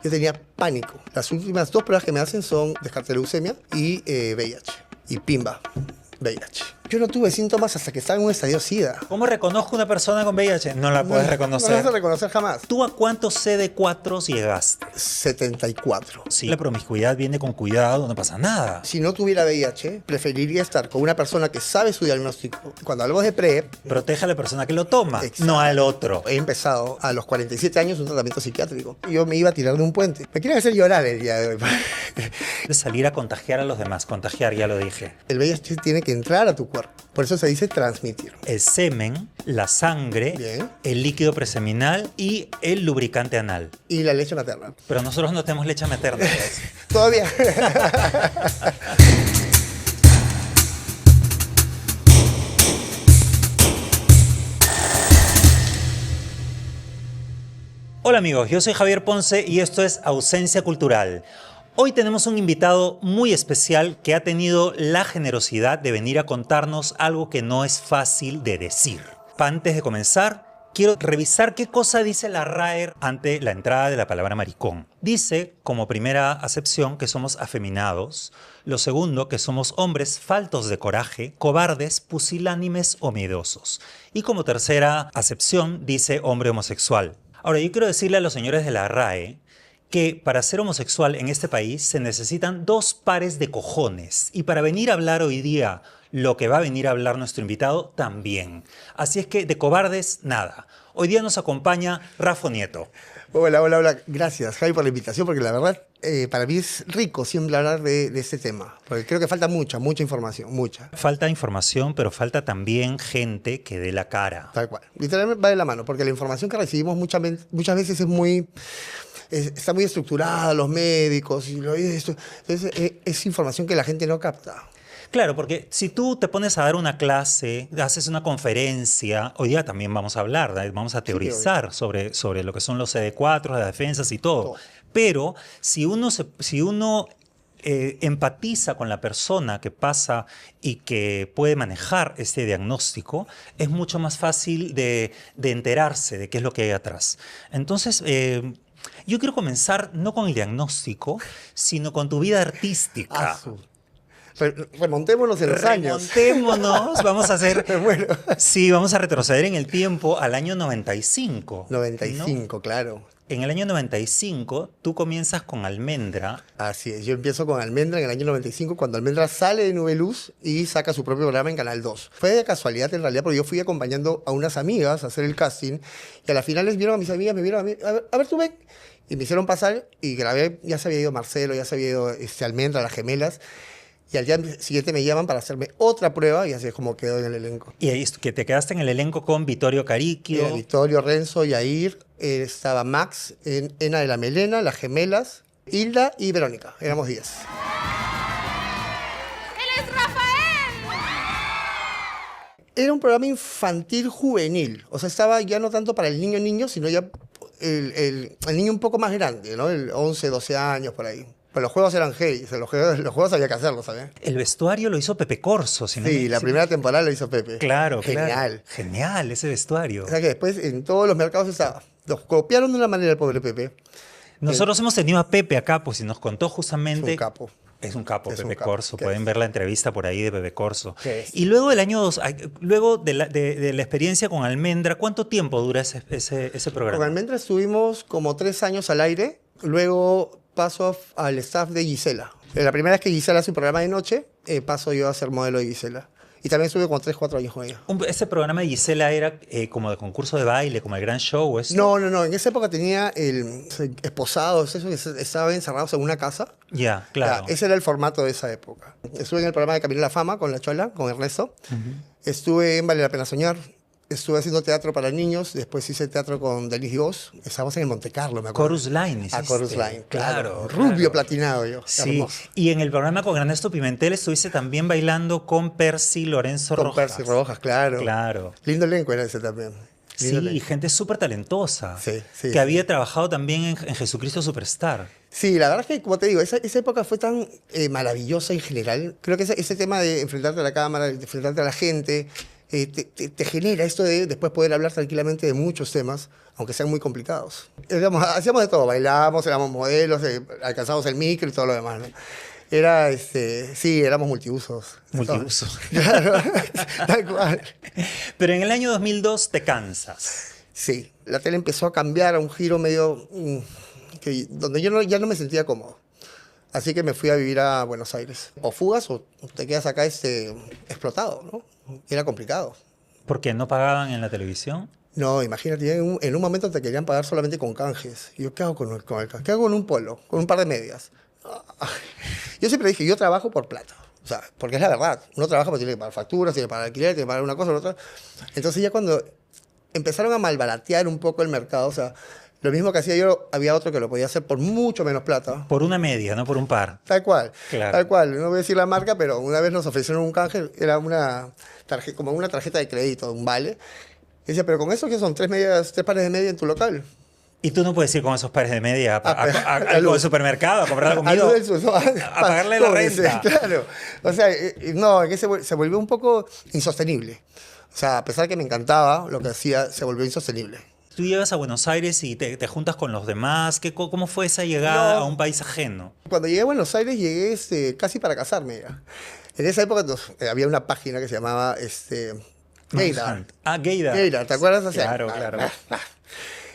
Yo tenía pánico. Las últimas 2 pruebas que me hacen son descarte de leucemia y VIH. Y pimba, VIH. Yo no tuve síntomas hasta que estaba en un estadio SIDA. ¿Cómo reconozco una persona con VIH? No la puedes reconocer. No la vas a reconocer jamás. ¿Tú a cuántos CD4 llegaste? 74. Sí, la promiscuidad viene con cuidado, no pasa nada. Si no tuviera VIH, preferiría estar con una persona que sabe su diagnóstico. Cuando hablamos de PrEP, Protege a la persona que lo toma, exacto, no al otro. he empezado a los 47 años un tratamiento psiquiátrico. Yo me iba a tirar de un puente. Me quieren hacer llorar el día de hoy. De salir a contagiar a los demás, contagiar, ya lo dije. El VIH tiene que entrar a tu cuerpo. Por eso se dice transmitir. El semen, la sangre, Bien. el líquido preseminal y el lubricante anal. Y la leche materna. Pero nosotros no tenemos leche materna. ¿Ves? Todavía. Hola amigos, yo soy Javier Ponce y esto es Ausencia Cultural. Hoy tenemos un invitado muy especial que ha tenido la generosidad de venir a contarnos algo que no es fácil de decir. Antes de comenzar, quiero revisar qué cosa dice la RAE ante la entrada de la palabra maricón. Dice, como primera acepción, que somos afeminados. Lo segundo, que somos hombres faltos de coraje, cobardes, pusilánimes o miedosos. Y como tercera acepción, dice hombre homosexual. Ahora, yo quiero decirle a los señores de la RAE que para ser homosexual en este país se necesitan 2 pares de cojones. Y para venir a hablar hoy día lo que va a venir a hablar nuestro invitado, también. Así es que de cobardes, nada. Hoy día nos acompaña Rafa Nieto. Hola, hola, hola. Gracias, Javi, por la invitación, porque la verdad, para mí es rico siempre hablar de este tema. Porque creo que falta mucha información, mucha. Falta información, pero falta también gente que dé la cara. Tal cual. Literalmente va de la mano, porque la información que recibimos muchas veces es muy... está muy estructurada, los médicos y esto. Entonces, es información que la gente no capta. Claro, porque si tú te pones a dar una clase, haces una conferencia, hoy día también vamos a hablar, vamos a teorizar sobre lo que son los CD4, las defensas y todo. Pero si uno empatiza con la persona que pasa y que puede manejar este diagnóstico, es mucho más fácil de enterarse de qué es lo que hay atrás. Entonces, yo quiero comenzar no con el diagnóstico, sino con tu vida artística. Remontémonos en los años. Remontémonos, vamos a hacer... Bueno. Sí, vamos a retroceder en el tiempo al año 95. 95, ¿no? claro. En el año 95, tú comienzas con Almendra. Así es, yo empiezo con Almendra en el año 95, cuando Almendra sale de Nube Luz y saca su propio programa en Canal 2. Fue de casualidad en realidad, porque yo fui acompañando a unas amigas a hacer el casting, y a la final les vieron a mis amigas, me vieron a mí, a ver tú ven. Y me hicieron pasar y grabé, ya se había ido Marcelo, ya se había ido Almendra, las gemelas. Y al día siguiente me llaman para hacerme otra prueba y así es como quedo en el elenco. Y ahí que te quedaste en el elenco con Vittorio Caricchio. Vittorio, Renzo, Yair, estaba Max, Ena de la Melena, las gemelas, Hilda y Verónica. Éramos 10. ¡Él es Rafael! Era un programa infantil juvenil. O sea, estaba ya no tanto para el niño, sino ya el niño un poco más grande, ¿no? El 11, 12 años, por ahí. Pero los juegos eran heavy, o sea, los juegos había que hacerlos, ¿sabes? El vestuario lo hizo Pepe Corso. Si no Sí, la primera temporada lo hizo Pepe. Claro, genial. Claro. Genial ese vestuario. O sea que después en todos los mercados estaba. Los copiaron de una manera el pobre Pepe. Nosotros hemos tenido a Pepe acá, pues, y nos contó justamente... Es un capo. Es un capo, Es Pepe un capo. Corso. Pueden ver la entrevista por ahí de Pepe Corso. Y luego del año 2, luego de la experiencia con Almendra, ¿cuánto tiempo dura ese programa? Con Almendra estuvimos como 3 años al aire. Luego paso al staff de Gisela. La primera vez que Gisela hace un programa de noche, paso yo a ser modelo de Gisela. Y también estuve como 3, 4 años con ella. ¿Ese programa de Gisela era como de concurso de baile, como el gran show? ¿Eso? No. En esa época tenía el esposado, eso que estaban encerrados en una casa. Ya, claro. Ese era el formato de esa época. Estuve en el programa de Camino a la Fama con La Chola, con Ernesto. Estuve en Vale la Pena Soñar. Estuve haciendo teatro para niños, después hice teatro con Denis Dios. Estábamos en el Monte Carlo, me acuerdo. Chorus Line hiciste. Chorus Line, claro. Claro. Rubio platinado yo. Sí, Hermoso. y en el programa con Ernesto Pimentel estuviste también bailando con Percy Lorenzo Rojas. Con Percy Rojas, claro. Claro. Lindo elenco era ese también. Sí, y gente súper talentosa. Sí. Que había trabajado también en Jesucristo Superstar. Sí, la verdad es que, como te digo, esa época fue tan maravillosa en general. Creo que ese tema de enfrentarte a la cámara, de enfrentarte a la gente, te genera esto de después poder hablar tranquilamente de muchos temas, aunque sean muy complicados. Hacíamos de todo, bailábamos, éramos modelos, alcanzábamos el micro y todo lo demás, ¿no? Sí, éramos multiusos. Multiusos. Claro, tal cual. Pero en el año 2002 te cansas. Sí, la tele empezó a cambiar a un giro medio donde yo ya no me sentía cómodo. Así que me fui a vivir a Buenos Aires. O fugas o te quedas acá explotado, ¿no? Era complicado. ¿Por qué? ¿No pagaban en la televisión? No, imagínate, en un momento te querían pagar solamente con canjes. Y yo, ¿qué hago con el canje? ¿Qué hago con un polo? Con un par de medias. Yo siempre dije, yo trabajo por plata. O sea, porque es la verdad. Uno trabaja porque tiene que pagar facturas, tiene que pagar alquiler, tiene que pagar una cosa o otra. Entonces ya cuando empezaron a malbaratear un poco el mercado, o sea, lo mismo que hacía yo, había otro que lo podía hacer por mucho menos plata. Por una media, no por un par. Tal cual, Claro. tal cual. No voy a decir la marca, pero una vez nos ofrecieron un canje, era como una tarjeta de crédito, un vale. Y decía, pero con eso que son tres pares de media en tu local. Y tú no puedes ir con esos pares de media al al supermercado a comprar la comida, a pagarle la renta. Claro. O sea, no, es que se volvió un poco insostenible. O sea, a pesar de que me encantaba lo que hacía, se volvió insostenible. Tú llegas a Buenos Aires y te juntas con los demás. ¿Cómo fue esa llegada No. a un país ajeno? Cuando llegué a Buenos Aires, llegué casi para casarme ya. En esa época había una página que se llamaba Gaydar. Ah, Gaydar. Gaydar, ¿te acuerdas? O sea, Claro, claro.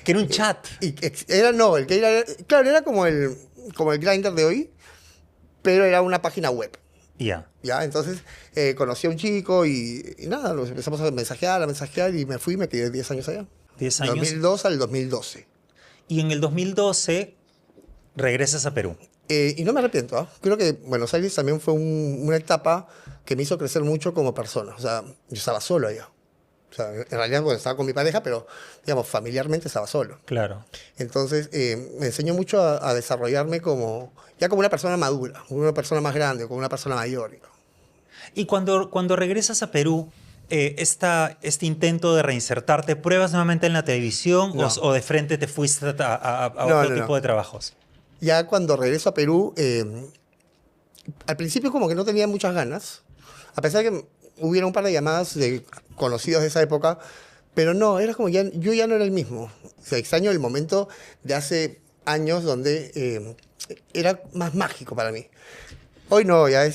Que era un chat. el Gaydar, claro, era como el Grindr de hoy, pero era una página web. Ya. ¿Ya? Entonces conocí a un chico y nada, nos empezamos a mensajear y me fui y me quedé 10 años allá. 10 años. 2002 al 2012. Y en el 2012 regresas a Perú. Y no me arrepiento, ¿ah? Creo que Buenos Aires también fue una etapa que me hizo crecer mucho como persona. O sea, yo estaba solo allá. O sea, en realidad bueno, estaba con mi pareja, pero digamos, familiarmente estaba solo. Claro. Entonces me enseñó mucho a desarrollarme como una persona madura, como una persona más grande, como una persona mayor. Y cuando regresas a Perú, este intento de reinsertarte, ¿pruebas nuevamente en la televisión No. o de frente te fuiste a No, otro no, tipo de trabajos? Ya cuando regreso a Perú, al principio como que no tenía muchas ganas, a pesar de que hubiera un par de llamadas de conocidos de esa época, pero no, era como yo ya no era el mismo. O sea, extraño el momento de hace años donde era más mágico para mí. Hoy no, ya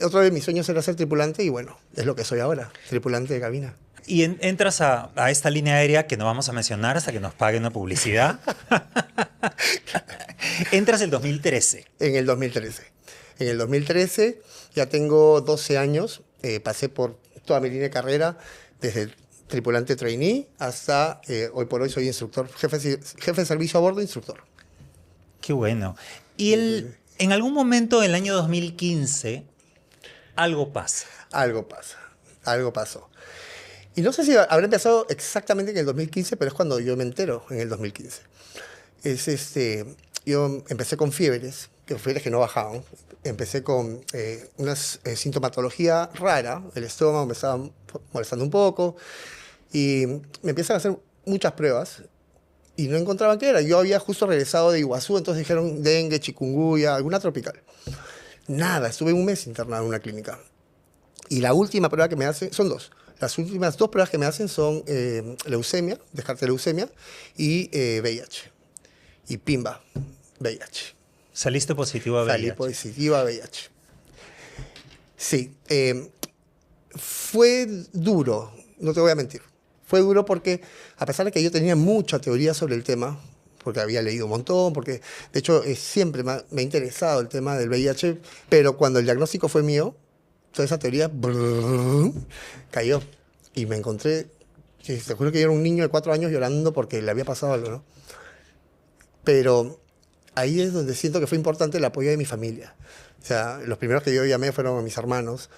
otro de mis sueños era ser tripulante y bueno, es lo que soy ahora, tripulante de cabina. Y entras a esta línea aérea que no vamos a mencionar hasta que nos pague una publicidad. Entras el 2013. En el 2013. En el 2013 ya tengo 12 años, pasé por toda mi línea de carrera, desde tripulante trainee hasta hoy por hoy soy instructor, jefe de servicio a bordo, instructor. Qué bueno. Y en algún momento del año 2015, algo pasa. Algo pasa, algo pasó. Y no sé si habrá empezado exactamente en el 2015, pero es cuando yo me entero, en el 2015. Yo empecé con fiebres que no bajaban. Empecé con una sintomatología rara, el estómago me estaba molestando un poco y me empiezan a hacer muchas pruebas y no encontraban qué era. Yo había justo regresado de Iguazú, entonces dijeron dengue, chikungunya, alguna tropical. Nada, estuve un mes internado en una clínica. Y la última prueba que me hacen, son dos. Las últimas dos pruebas que me hacen son leucemia, descarte de leucemia, y VIH. Y PIMBA, VIH. ¿Saliste positivo a VIH? Salí positiva a VIH. Sí, fue duro, no te voy a mentir. Fue duro porque, a pesar de que yo tenía mucha teoría sobre el tema, porque había leído un montón, porque de hecho siempre me ha interesado el tema del VIH, pero cuando el diagnóstico fue mío, toda esa teoría cayó. Y me encontré, te juro que yo era un niño de 4 años llorando porque le había pasado algo, ¿no? Pero ahí es donde siento que fue importante el apoyo de mi familia. O sea, los primeros que yo llamé fueron a mis hermanos.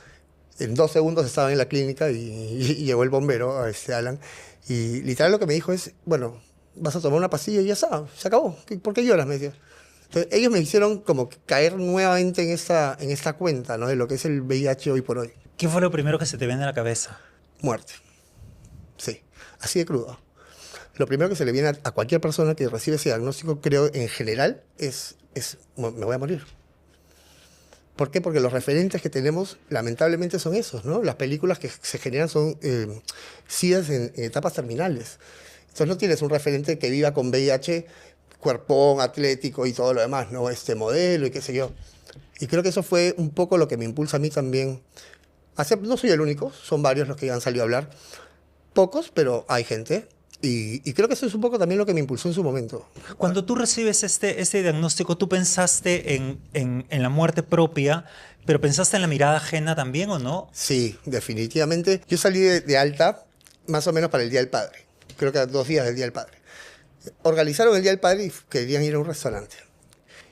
En 2 segundos estaban en la clínica y llegó el bombero, Alan. Y literal lo que me dijo es, bueno, vas a tomar una pastilla y ya está, se acabó. ¿Por qué lloras? Me decía. Entonces, ellos me hicieron como caer nuevamente en esta cuenta, ¿no? De lo que es el VIH hoy por hoy. ¿Qué fue lo primero que se te viene a la cabeza? Muerte. Sí, así de crudo. Lo primero que se le viene a cualquier persona que recibe ese diagnóstico, creo, en general, es me voy a morir. ¿Por qué? Porque los referentes que tenemos, lamentablemente, son esos, ¿no? Las películas que se generan son SIDAs en etapas terminales. Entonces no tienes un referente que viva con VIH, cuerpón, atlético y todo lo demás, ¿no? Este modelo y qué sé yo. Y creo que eso fue un poco lo que me impulsa a mí también. No soy el único, son varios los que han salido a hablar. Pocos, pero hay gente. Y creo que eso es un poco también lo que me impulsó en su momento. Cuando tú recibes este diagnóstico, ¿tú pensaste en la muerte propia, pero pensaste en la mirada ajena también o no? Sí, definitivamente. Yo salí de alta más o menos para el Día del Padre. Creo que a 2 días del Día del Padre. Organizaron el Día del Padre y querían ir a un restaurante.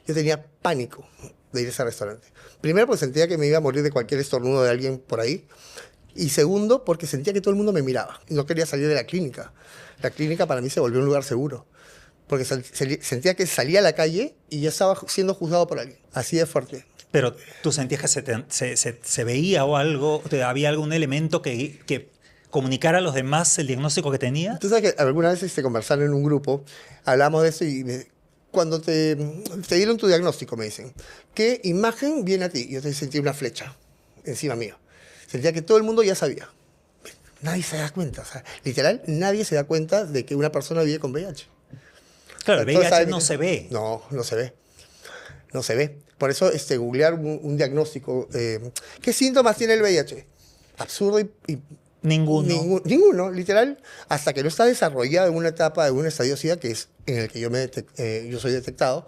Yo tenía pánico de ir a ese restaurante. Primero, porque sentía que me iba a morir de cualquier estornudo de alguien por ahí. Y segundo, porque sentía que todo el mundo me miraba. Y no quería salir de la clínica. La clínica para mí se volvió un lugar seguro. Porque sentía que salía a la calle y ya estaba siendo juzgado por alguien. Así de fuerte. Pero tú sentías que se veía o algo, había algún elemento que comunicara a los demás el diagnóstico que tenía. Tú sabes que alguna vez conversando en un grupo, hablamos de eso y cuando te dieron tu diagnóstico, me dicen, ¿qué imagen viene a ti? Yo te sentí una flecha encima mío. Sentía que todo el mundo ya sabía. Nadie se da cuenta. O sea, literal, nadie se da cuenta de que una persona vive con VIH. Claro, el VIH no se ve. No, no se ve. No se ve. Por eso googlear un diagnóstico. ¿Qué síntomas tiene el VIH? Absurdo y ninguno, literal, hasta que no está desarrollado en una etapa de un estadio SIDA, que es en el que yo soy detectado,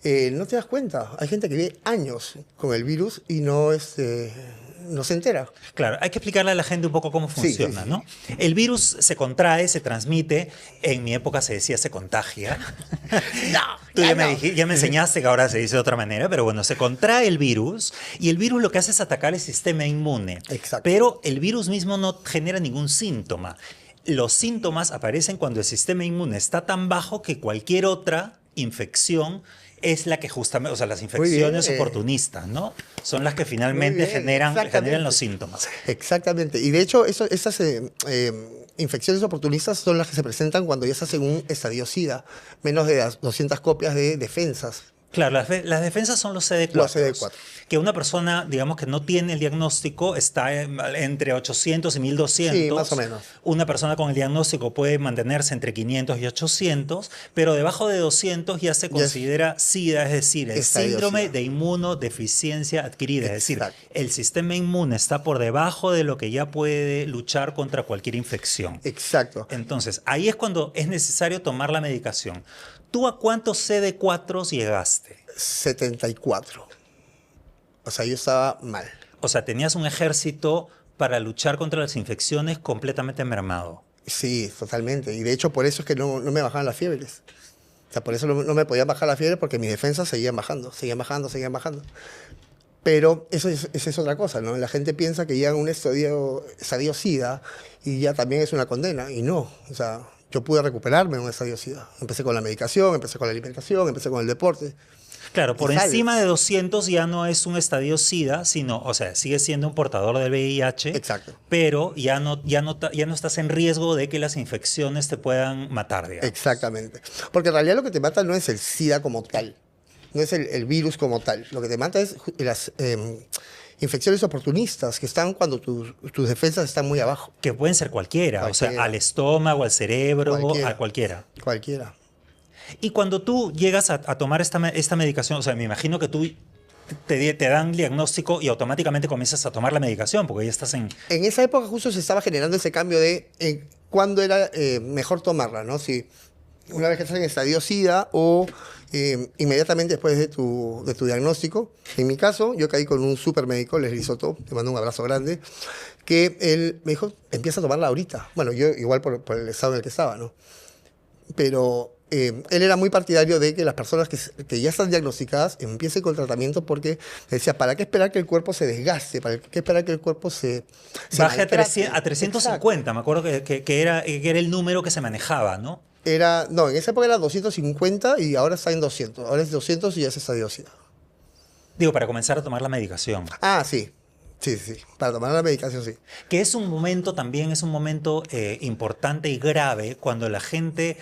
no te das cuenta. Hay gente que vive años con el virus y no se entera. Claro, hay que explicarle a la gente un poco cómo funciona, ¿no? El virus se contrae, se transmite, en mi época se decía se contagia. No, Tú ya me enseñaste que ahora se dice de otra manera, pero bueno, se contrae el virus y el virus lo que hace es atacar el sistema inmune. Exacto. Pero el virus mismo no genera ningún síntoma. Los síntomas aparecen cuando el sistema inmune está tan bajo que cualquier otra infección es la que justamente, o sea, las infecciones oportunistas, ¿no? Son las que finalmente generan los síntomas. Exactamente. Y de hecho, esas infecciones oportunistas son las que se presentan cuando ya estás en un estadio SIDA, menos de las 200 copias de defensas. Claro, las defensas son los CD4. Los CD4. Que una persona, digamos, que no tiene el diagnóstico está entre 800 y 1200. Sí, más o menos. Una persona con el diagnóstico puede mantenerse entre 500 y 800, pero debajo de 200 ya se considera SIDA, es decir, el síndrome de inmunodeficiencia adquirida. Es decir, el sistema inmune está por debajo de lo que ya puede luchar contra cualquier infección. Exacto. Entonces, ahí es cuando es necesario tomar la medicación. ¿Tú a cuántos CD4 llegaste? 74. O sea, yo estaba mal. O sea, tenías un ejército para luchar contra las infecciones completamente mermado. Sí, totalmente. Y de hecho, por eso es que no me bajaban las fiebres. O sea, por eso no me podían bajar las fiebres, porque mis defensas seguían bajando. Pero esa es otra cosa, ¿no? La gente piensa que ya en un estadio SIDA y ya también es una condena. Y no. O sea, yo pude recuperarme en un estadio SIDA. Empecé con la medicación, empecé con la alimentación, empecé con el deporte. Claro, por encima de 200 ya no es un estadio SIDA, sino, o sea, sigue siendo un portador del VIH. Exacto. Pero ya no estás en riesgo de que las infecciones te puedan matar, digamos. Exactamente. Porque en realidad lo que te mata no es el SIDA como tal, no es el virus como tal. Lo que te mata es las infecciones oportunistas, que están cuando tus defensas están muy abajo. Que pueden ser cualquiera, o sea, al estómago, al cerebro, a cualquiera. Cualquiera. Y cuando tú llegas a tomar esta medicación, o sea, me imagino que tú te dan diagnóstico y automáticamente comienzas a tomar la medicación, porque ya estás en... En esa época justo se estaba generando ese cambio de cuándo era mejor tomarla, ¿no? Si una vez que estás en estadio SIDA o inmediatamente después de tu diagnóstico. En mi caso, yo caí con un súper médico, Leslie Soto, te mando un abrazo grande, que él me dijo, empieza a tomarla ahorita. Bueno, yo igual por el estado en el que estaba, ¿no? Pero él era muy partidario de que las personas que ya están diagnosticadas empiecen con tratamiento, porque decía, ¿para qué esperar que el cuerpo se desgaste? ¿Para qué esperar que el cuerpo se baje a 350? Exacto. Me acuerdo que era el número que se manejaba, ¿no? No, en esa época era 250 y ahora está en 200. Ahora es 200 y ya es estadio SIDA. Digo, para comenzar a tomar la medicación. Ah, sí. Sí, para tomar la medicación, sí. Que es un momento importante y grave cuando la gente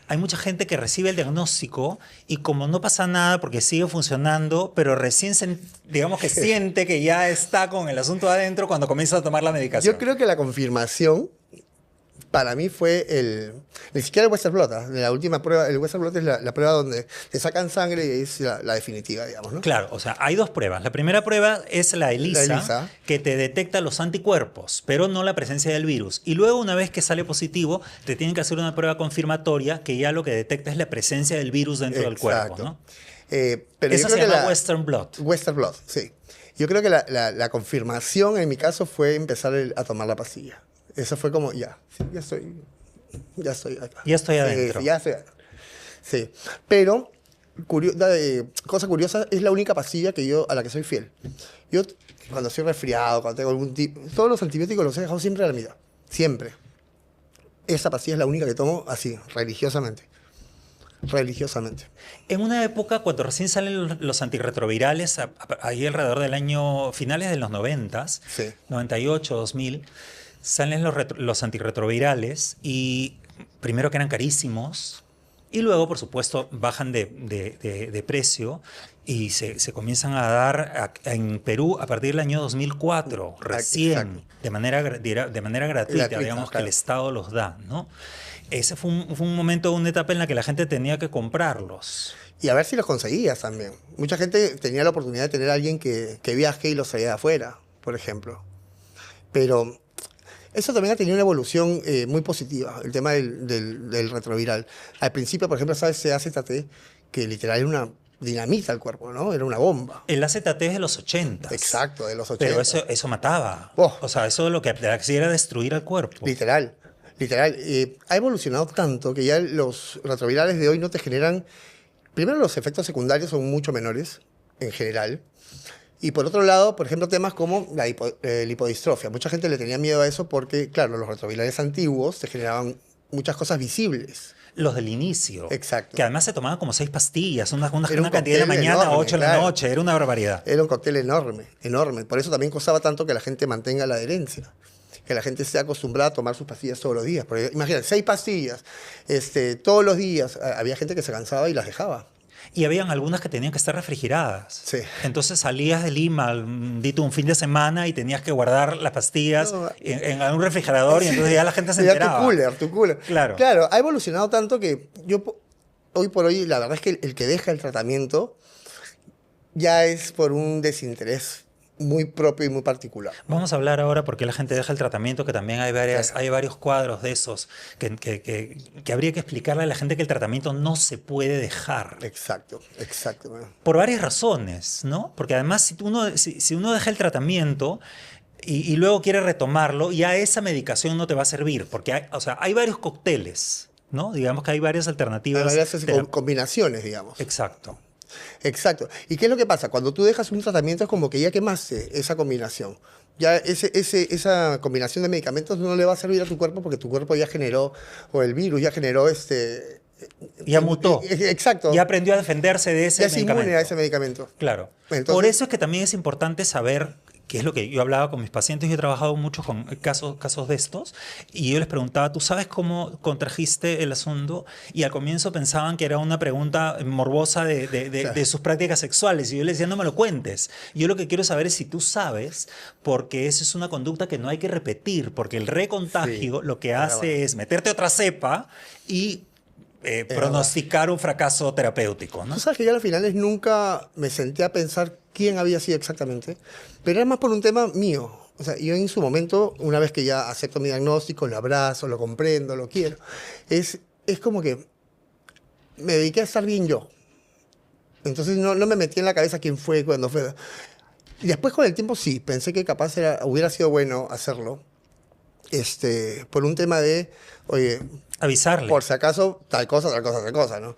hay mucha gente que recibe el diagnóstico y como no pasa nada porque sigue funcionando, pero recién, digamos que siente que ya está con el asunto adentro cuando comienza a tomar la medicación. Yo creo que la confirmación para mí fue ni siquiera el Western blot, de la última prueba. El Western blot es la prueba donde te sacan sangre y es la definitiva, digamos, ¿no? Claro, o sea, hay dos pruebas. La primera prueba es la ELISA, que te detecta los anticuerpos, pero no la presencia del virus. Y luego, una vez que sale positivo, te tienen que hacer una prueba confirmatoria que ya lo que detecta es la presencia del virus dentro del cuerpo, ¿no? Pero esa se llama Western blot. Western blot, sí. Yo creo que la confirmación en mi caso fue empezar a tomar la pastilla. Eso fue como, ya estoy acá. Ya estoy adentro. Sí, ya estoy adentro. Sí, pero, cosa curiosa, es la única pastilla a la que soy fiel. Yo, cuando estoy resfriado, cuando tengo algún tipo, todos los antibióticos los he dejado siempre a la mitad. Siempre. Esa pastilla es la única que tomo así, religiosamente. Religiosamente. En una época, cuando recién salen los antirretrovirales, ahí alrededor del año, finales de los 90s, Sí. 98, 2000, salen los antirretrovirales y primero que eran carísimos y luego, por supuesto, bajan de precio y se comienzan a dar en Perú a partir del año 2004, recién, Exacto. de manera gratuita, digamos, claro. que el Estado los da, ¿no? Ese fue un momento, una etapa en la que la gente tenía que comprarlos. Y a ver si los conseguías también. Mucha gente tenía la oportunidad de tener a alguien que viaje y los traía de afuera, por ejemplo. Pero eso también ha tenido una evolución muy positiva, el tema del retroviral. Al principio, por ejemplo, ¿sabes? Se hace AZT, que literal era una dinamita al cuerpo, ¿no? Era una bomba. El AZT es de los 80. Exacto, de los 80. Pero eso mataba. Oh. O sea, eso lo que hacía era destruir al cuerpo. Literal. Ha evolucionado tanto que ya los retrovirales de hoy no te generan... Primero, los efectos secundarios son mucho menores, en general. Y por otro lado, por ejemplo, temas como la lipodistrofia. Mucha gente le tenía miedo a eso porque, claro, los retrovirales antiguos te generaban muchas cosas visibles. Los del inicio. Exacto. Que además se tomaban como 6 pastillas, una un cantidad de la cóctel mañana a enorme, 8 de la claro. noche. Era una barbaridad. Era un cóctel enorme, enorme. Por eso también costaba tanto que la gente mantenga la adherencia. Que la gente esté acostumbrada a tomar sus pastillas todos los días. Porque imagínate, 6 pastillas todos los días. Había gente que se cansaba y las dejaba. Y habían algunas que tenían que estar refrigeradas. Sí. Entonces salías de Lima, dito un fin de semana, y tenías que guardar las pastillas en un refrigerador, y entonces ya la gente se Ya enteraba. tu cooler. Claro. Claro, ha evolucionado tanto que yo hoy por hoy, la verdad es que el que deja el tratamiento ya es por un desinterés muy propio y muy particular. Vamos a hablar ahora por qué la gente deja el tratamiento, que también hay varios cuadros de esos que habría que explicarle a la gente que el tratamiento no se puede dejar. Exacto. Por varias razones, ¿no? Porque además si uno deja el tratamiento y luego quiere retomarlo, ya esa medicación no te va a servir, porque hay varios cócteles, ¿no? Digamos que hay varias alternativas. Hay varias combinaciones, digamos. Exacto. Exacto. ¿Y qué es lo que pasa? Cuando tú dejas un tratamiento es como que ya quemaste esa combinación. Ya esa combinación de medicamentos no le va a servir a tu cuerpo porque tu cuerpo ya generó, o el virus ya generó Ya mutó. Exacto. Ya aprendió a defenderse de ese ya se medicamento. inmune a ese medicamento. Claro. Entonces, por eso es que también es importante saber, que es lo que yo hablaba con mis pacientes. Yo he trabajado mucho con casos de estos, y yo les preguntaba, ¿tú sabes cómo contrajiste el asunto? Y al comienzo pensaban que era una pregunta morbosa de sus prácticas sexuales, y yo les decía, no me lo cuentes. Yo lo que quiero saber es si tú sabes, porque esa es una conducta que no hay que repetir, porque el recontagio lo que hace es meterte otra cepa y pronosticar un fracaso terapéutico, ¿no? tú sabes que yo a las finales nunca me senté a pensar quién había sido exactamente, pero era más por un tema mío. O sea, yo en su momento, una vez que ya acepto mi diagnóstico, lo abrazo, lo comprendo, lo quiero, es como que me dediqué a estar bien yo. Entonces no me metí en la cabeza quién fue, cuándo fue. Y después con el tiempo sí, pensé que capaz hubiera sido bueno hacerlo, por un tema de, oye, Avisarle. por si acaso, tal cosa, ¿no?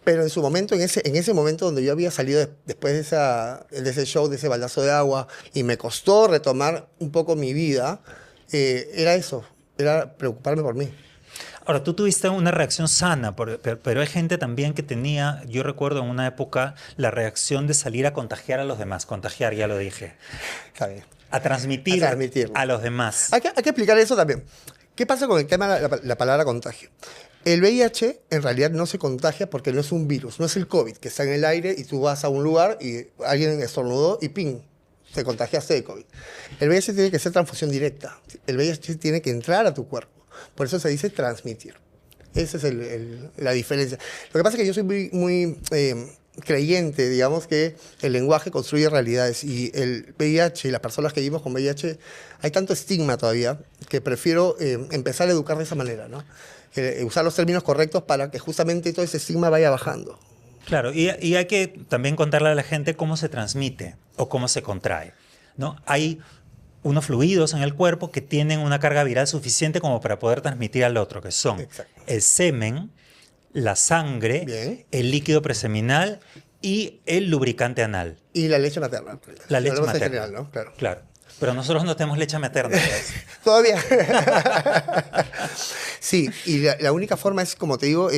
Pero en su momento, en ese momento donde yo había salido después de ese show, de ese baldazo de agua, y me costó retomar un poco mi vida, era eso, era preocuparme por mí. Ahora, tú tuviste una reacción sana, pero hay gente también que tenía, yo recuerdo en una época, la reacción de salir a contagiar a los demás. Contagiar, ya lo dije. Está bien. A transmitir transmitirlo. a los demás. Hay que explicar eso también. ¿Qué pasa con el tema de la palabra contagio? El VIH en realidad no se contagia porque no es un virus, no es el COVID, que está en el aire y tú vas a un lugar y alguien estornudó y ¡ping! Te contagiaste de COVID. El VIH tiene que ser transfusión directa. El VIH tiene que entrar a tu cuerpo. Por eso se dice transmitir. Esa es la diferencia. Lo que pasa es que yo soy muy creyente, digamos, que el lenguaje construye realidades y el VIH y las personas que vivimos con VIH, hay tanto estigma todavía que prefiero empezar a educar de esa manera, ¿no? Usar los términos correctos para que justamente todo ese estigma vaya bajando. Claro, y hay que también contarle a la gente cómo se transmite o cómo se contrae, ¿no? Hay unos fluidos en el cuerpo que tienen una carga viral suficiente como para poder transmitir al otro, que son Exacto. el semen, la sangre, Bien. el líquido preseminal y el lubricante anal. Y la leche materna. La leche Hablamos en materna. general, ¿no? Claro. Claro. Pero nosotros no tenemos leche materna. ¿Sabes? Todavía. Sí, y la única forma es, como te digo,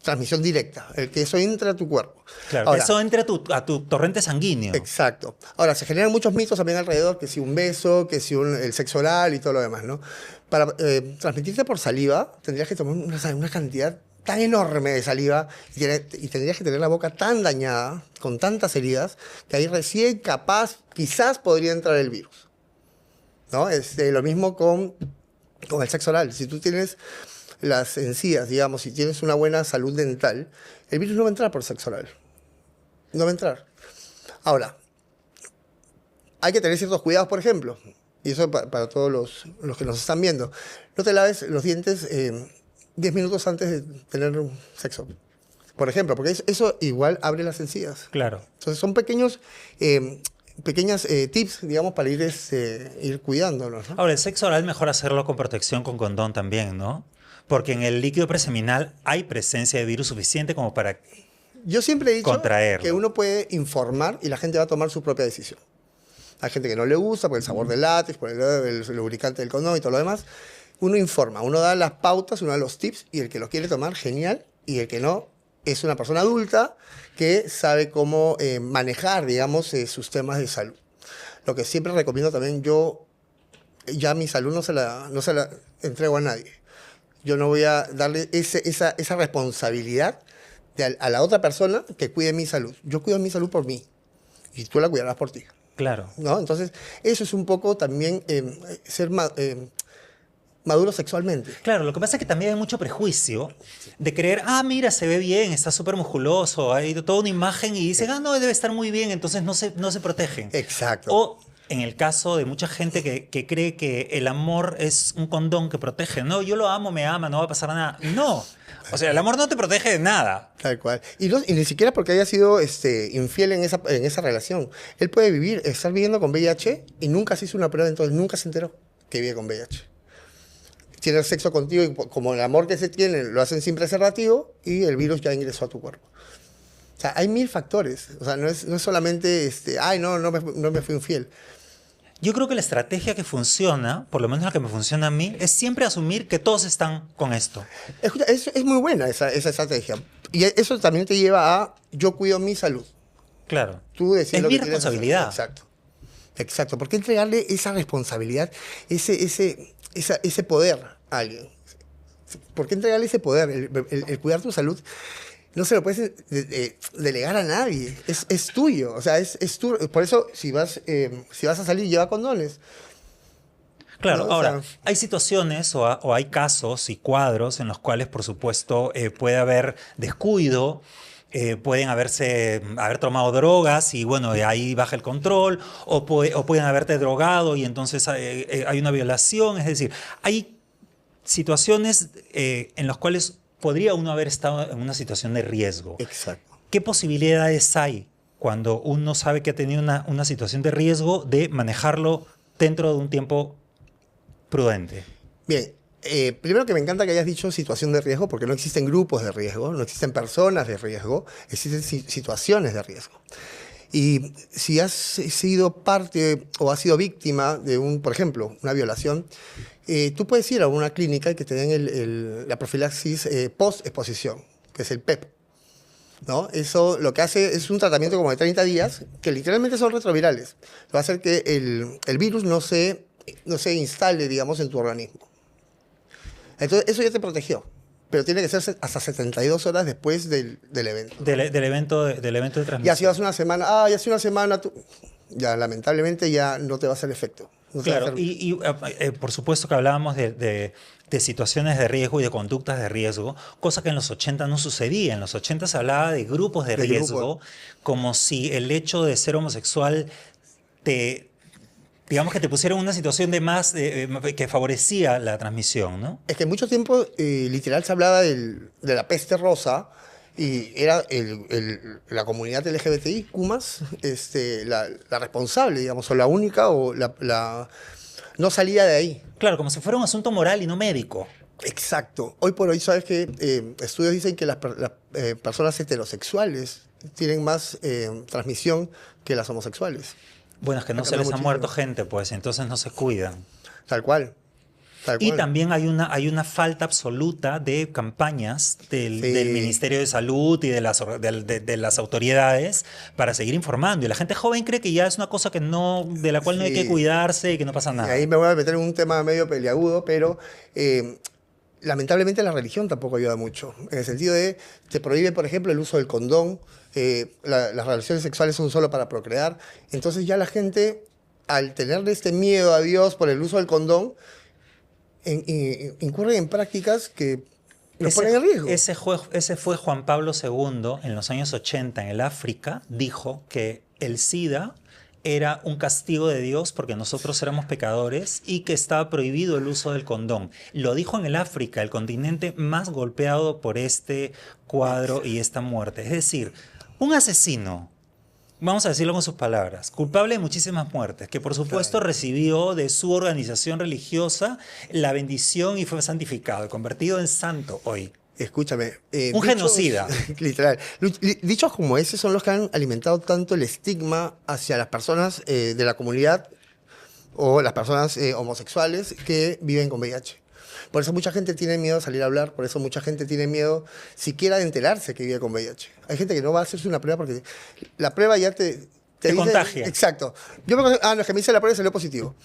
transmisión directa, el que eso entre a tu cuerpo. Claro, Ahora, eso entra a tu torrente sanguíneo. exacto. Ahora, se generan muchos mitos también alrededor, que si un beso, que si el sexo oral y todo lo demás, ¿no? Para transmitirte por saliva, tendrías que tomar una cantidad tan enorme de saliva y tendrías que tener la boca tan dañada, con tantas heridas, que ahí recién capaz, quizás podría entrar el virus, ¿no? Lo mismo con el sexo oral. Si tú tienes las encías, digamos, si tienes una buena salud dental, el virus no va a entrar por sexo oral. No va a entrar. Ahora, hay que tener ciertos cuidados, por ejemplo, y eso para todos los que nos están viendo. No te laves los dientes 10 minutos antes de tener sexo, por ejemplo, porque eso igual abre las encías. Claro. Entonces son pequeñas tips, digamos, para ir cuidándonos, ¿no? Ahora, el sexo oral mejor hacerlo con protección con condón también, ¿no? Porque en el líquido preseminal hay presencia de virus suficiente como para... Yo siempre he dicho contraerlo. que uno puede informar y la gente va a tomar su propia decisión. Hay gente que no le gusta por el sabor del látex, por el lubricante del condón y todo lo demás. Uno informa, uno da las pautas, uno da los tips y el que lo quiere tomar, genial. Y el que no, es una persona adulta que sabe cómo manejar, digamos, sus temas de salud. Lo que siempre recomiendo también, yo ya mi salud no se la entrego a nadie. Yo no voy a darle esa responsabilidad a la otra persona que cuide mi salud. Yo cuido mi salud por mí y tú la cuidarás por ti, Claro. ¿no? Entonces, eso es un poco también ser maduro sexualmente. Claro, lo que pasa es que también hay mucho prejuicio de creer, mira, se ve bien, está súper musculoso, hay toda una imagen y dicen, no, debe estar muy bien, entonces no se protegen. Exacto. O en el caso de mucha gente que cree que el amor es un condón que protege. No, yo lo amo, me ama, no va a pasar nada. No. O sea, el amor no te protege de nada. Tal cual. Y ni siquiera porque haya sido infiel en esa relación. Él puede estar viviendo con VIH y nunca se hizo una prueba, entonces nunca se enteró que vive con VIH. Tiene sexo contigo y como el amor que se tiene lo hacen sin preservativo y el virus ya ingresó a tu cuerpo. O sea, hay 1000 factores. O sea, no es solamente, no me fui infiel. Yo creo que la estrategia que funciona, por lo menos la que me funciona a mí, es siempre asumir que todos están con esto. Escucha, es muy buena esa estrategia. Y eso también te lleva a yo cuido mi salud. Claro. Tú decides Es lo mi que quieres hacer. responsabilidad. Exacto. Exacto. ¿Por qué entregarle esa responsabilidad, ese poder a alguien? ¿Por qué entregarle ese poder? El cuidar tu salud no se lo puedes delegar a nadie. Es tuyo. O sea, es tu. Por eso, si vas a salir, lleva condones. Claro, ¿No? O ahora, sea, hay situaciones o hay casos y cuadros en los cuales, por supuesto, puede haber descuido, pueden haber tomado drogas y, bueno, ahí baja el control, o pueden haberte drogado y entonces hay una violación. Es decir, hay situaciones en las cuales podría uno haber estado en una situación de riesgo. exacto. ¿Qué posibilidades hay cuando uno sabe que ha tenido una situación de riesgo de manejarlo dentro de un tiempo prudente? Bien, primero que me encanta que hayas dicho situación de riesgo, porque no existen grupos de riesgo, no existen personas de riesgo, existen situaciones de riesgo. Y si has sido parte o has sido víctima de por ejemplo, una violación, tú puedes ir a una clínica y que te den la profilaxis post-exposición, que es el PEP. ¿No? Eso lo que hace es un tratamiento como de 30 días, que literalmente son retrovirales. Va a hacer que el virus no se instale, digamos, en tu organismo. Entonces, eso ya te protegió. pero tiene que ser hasta 72 horas después del evento. Del evento de transmisión. Ya si vas una semana, ya si una semana, ya lamentablemente ya no te va a hacer efecto. No te va a Claro, hacer- y por supuesto que hablábamos de situaciones de riesgo y de conductas de riesgo, cosa que en los 80 no sucedía. En los 80 se hablaba de grupos de riesgo, como si el hecho de ser homosexual digamos que te pusiera en una situación que favorecía la transmisión, ¿no? Es que mucho tiempo literal se hablaba de la peste rosa y era la comunidad LGBTI, Kumas, la responsable, digamos, o la única, o no salía de ahí. Claro, como si fuera un asunto moral y no médico. Exacto. Hoy por hoy, sabes que estudios dicen que las personas heterosexuales tienen más transmisión que las homosexuales. Bueno, es que no Ha se les ha cambiado muerto muchísimo. gente, pues, entonces no se cuidan. Tal cual. Tal Y cual. también hay una falta absoluta de campañas Sí. del Ministerio de Salud y de las autoridades para seguir informando. Y la gente joven cree que ya es una cosa de la cual no hay que Sí. cuidarse y que no pasa Y nada. ahí me voy a meter en un tema medio peliagudo, pero lamentablemente la religión tampoco ayuda mucho. En el sentido de, te prohíbe, por ejemplo, el uso del condón, las relaciones sexuales son solo para procrear. Entonces ya la gente, al tenerle este miedo a Dios por el uso del condón, incurren en prácticas que los ponen en riesgo. Ese fue Juan Pablo II en los años 80 en el África, dijo que el SIDA era un castigo de Dios porque nosotros éramos pecadores y que estaba prohibido el uso del condón. Lo dijo en el África, el continente más golpeado por este cuadro y esta muerte. Es decir, un asesino, vamos a decirlo con sus palabras, culpable de muchísimas muertes, que por supuesto recibió de su organización religiosa la bendición y fue santificado, convertido en santo hoy. Escúchame. Un genocida. Literal. Dichos como ese son los que han alimentado tanto el estigma hacia las personas de la comunidad o las personas homosexuales que viven con VIH. Por eso mucha gente tiene miedo a salir a hablar, por eso mucha gente tiene miedo siquiera de enterarse que vive con VIH. Hay gente que no va a hacerse una prueba porque la prueba ya te dice, contagia. Exacto. No, es que me hice la prueba y salió positivo.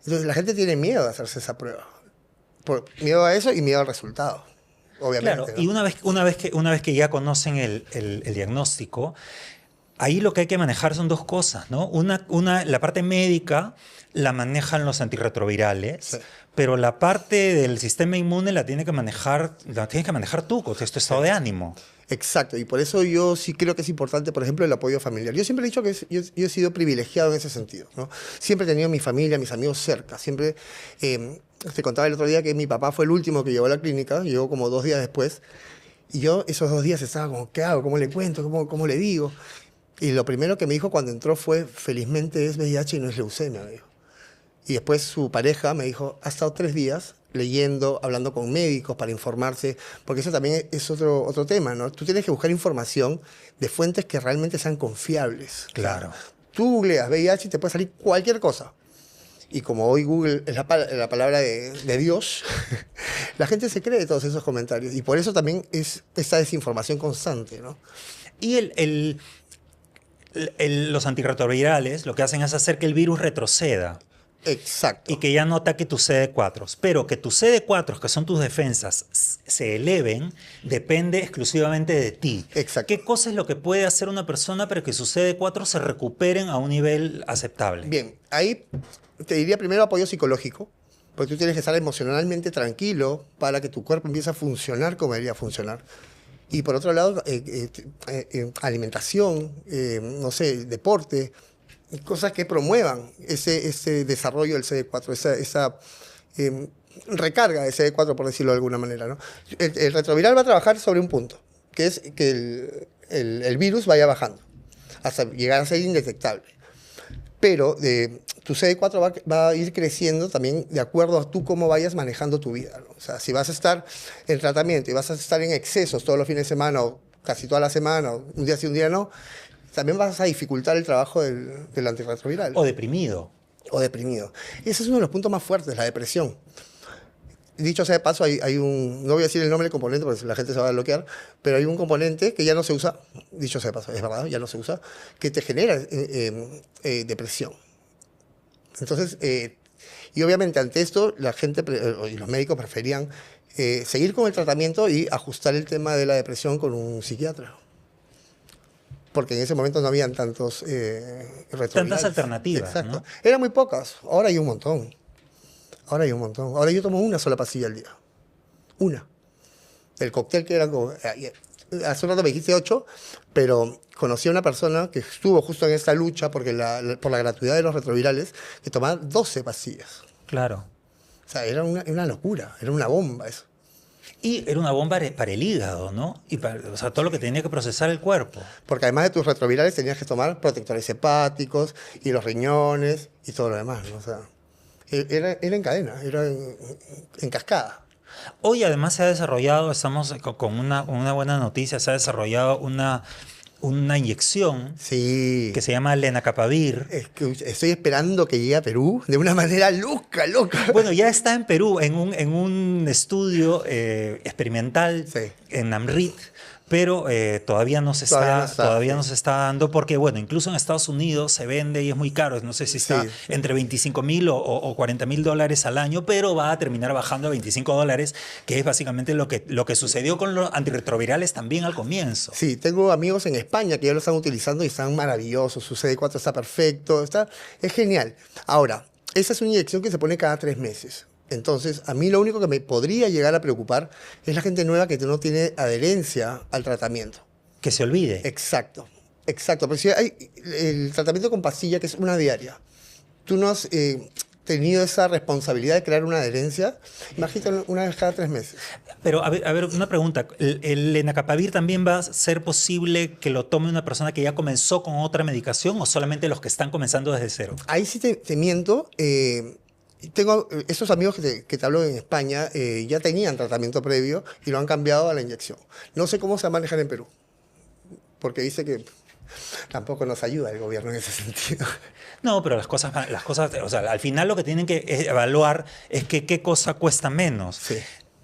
Entonces la gente tiene miedo de hacerse esa prueba. Miedo a eso y miedo al resultado. Obviamente. Claro, ¿no? y una vez que ya conocen el diagnóstico, ahí lo que hay que manejar son dos cosas, ¿no? La parte médica la manejan los antirretrovirales, Sí. pero la parte del sistema inmune la tienes que manejar tú, con tu estado de ánimo. Exacto, y por eso yo sí creo que es importante, por ejemplo, el apoyo familiar. Yo siempre he dicho que yo he sido privilegiado en ese sentido, ¿no? Siempre he tenido mi familia, mis amigos cerca. Siempre, te contaba el otro día que mi papá fue el último que llegó a la clínica, llegó como 2 días después, y yo esos 2 días estaba como, ¿qué hago? ¿Cómo le cuento? ¿Cómo le digo? Y lo primero que me dijo cuando entró fue, felizmente es VIH y no es leucemia, me dijo. Y después su pareja me dijo, ha estado 3 días leyendo, hablando con médicos para informarse, porque eso también es otro tema, ¿no? Tú tienes que buscar información de fuentes que realmente sean confiables. Claro. O sea, tú googleas VIH y te puede salir cualquier cosa. Y como hoy Google es la palabra de Dios, la gente se cree todos esos comentarios. Y por eso también es esta desinformación constante, ¿no? Y los antirretrovirales lo que hacen es hacer que el virus retroceda. Exacto. Y que ya no ataque tus CD4. Pero que tus CD4, que son tus defensas, se eleven, depende exclusivamente de ti. Exacto. ¿Qué cosa es lo que puede hacer una persona para que sus CD4 se recuperen a un nivel aceptable? Bien, ahí te diría primero apoyo psicológico, porque tú tienes que estar emocionalmente tranquilo para que tu cuerpo empiece a funcionar como debería funcionar. Y por otro lado, alimentación, no sé, deporte, cosas que promuevan ese desarrollo del CD4, esa recarga de CD4, por decirlo de alguna manera, ¿no? El retroviral va a trabajar sobre un punto, que es que el virus vaya bajando hasta llegar a ser indetectable. Pero tu CD4 va a ir creciendo también de acuerdo a tú cómo vayas manejando tu vida, ¿no? O sea, si vas a estar en tratamiento y vas a estar en excesos todos los fines de semana o casi toda la semana, o un día sí, un día no, también vas a dificultar el trabajo del antirretroviral. O deprimido. O deprimido. Y ese es uno de los puntos más fuertes, la depresión. Dicho sea de paso, hay un, no voy a decir el nombre del componente porque la gente se va a bloquear, pero hay un componente que ya no se usa, dicho sea de paso, es verdad, ya no se usa, que te genera depresión. Entonces, y obviamente ante esto, la gente y los médicos preferían seguir con el tratamiento y ajustar el tema de la depresión con un psiquiatra. Porque en ese momento no habían tantos retrovirales. Tantas alternativas, Exacto. ¿no? Eran muy pocas. Ahora hay un montón. Ahora hay un montón. Ahora yo tomo una sola pastilla al día. Una. El cóctel que era como... Hace un rato me dijiste 8, pero conocí a una persona que estuvo justo en esta lucha por la gratuidad de los retrovirales, que tomaba 12 pastillas. Claro. O sea, era una locura, era una bomba eso. Y era una bomba para el hígado, ¿no? Y o sea, todo lo que tenía que procesar el cuerpo. Porque además de tus retrovirales tenías que tomar protectores hepáticos y los riñones y todo lo demás, ¿no? O sea, era en cadena, era en cascada. Hoy además se ha desarrollado, estamos con una buena noticia, se ha desarrollado una inyección Sí. que se llama lenacapavir. Es que estoy esperando que llegue a Perú de una manera loca. Bueno, ya está en Perú en un estudio experimental Sí. en Amrit, pero todavía no se está dando porque, bueno, incluso en Estados Unidos se vende y es muy caro. No sé si está Sí. entre $25,000 o $40,000 al año, pero va a terminar bajando a $25, que es básicamente lo que sucedió con los antirretrovirales también al comienzo. Sí, tengo amigos en España que ya lo están utilizando y están maravillosos. Su CD4 está perfecto, es genial. Ahora, esa es una inyección que se pone cada 3 meses. Entonces, a mí lo único que me podría llegar a preocupar es la gente nueva que no tiene adherencia al tratamiento. Que se olvide. Exacto. Pero si hay el tratamiento con pastilla, que es una diaria, tú no has tenido esa responsabilidad de crear una adherencia, imagínate una vez cada 3 meses. Pero, a ver, una pregunta. ¿El lenacapavir también va a ser posible que lo tome una persona que ya comenzó con otra medicación o solamente los que están comenzando desde cero? Ahí sí te miento. Tengo esos amigos que te hablo en España, ya tenían tratamiento previo y lo han cambiado a la inyección. No sé cómo se va a manejar en Perú, porque dice que tampoco nos ayuda el gobierno en ese sentido. No, pero las cosas, o sea, al final lo que tienen que evaluar es que qué cosa cuesta menos. Sí.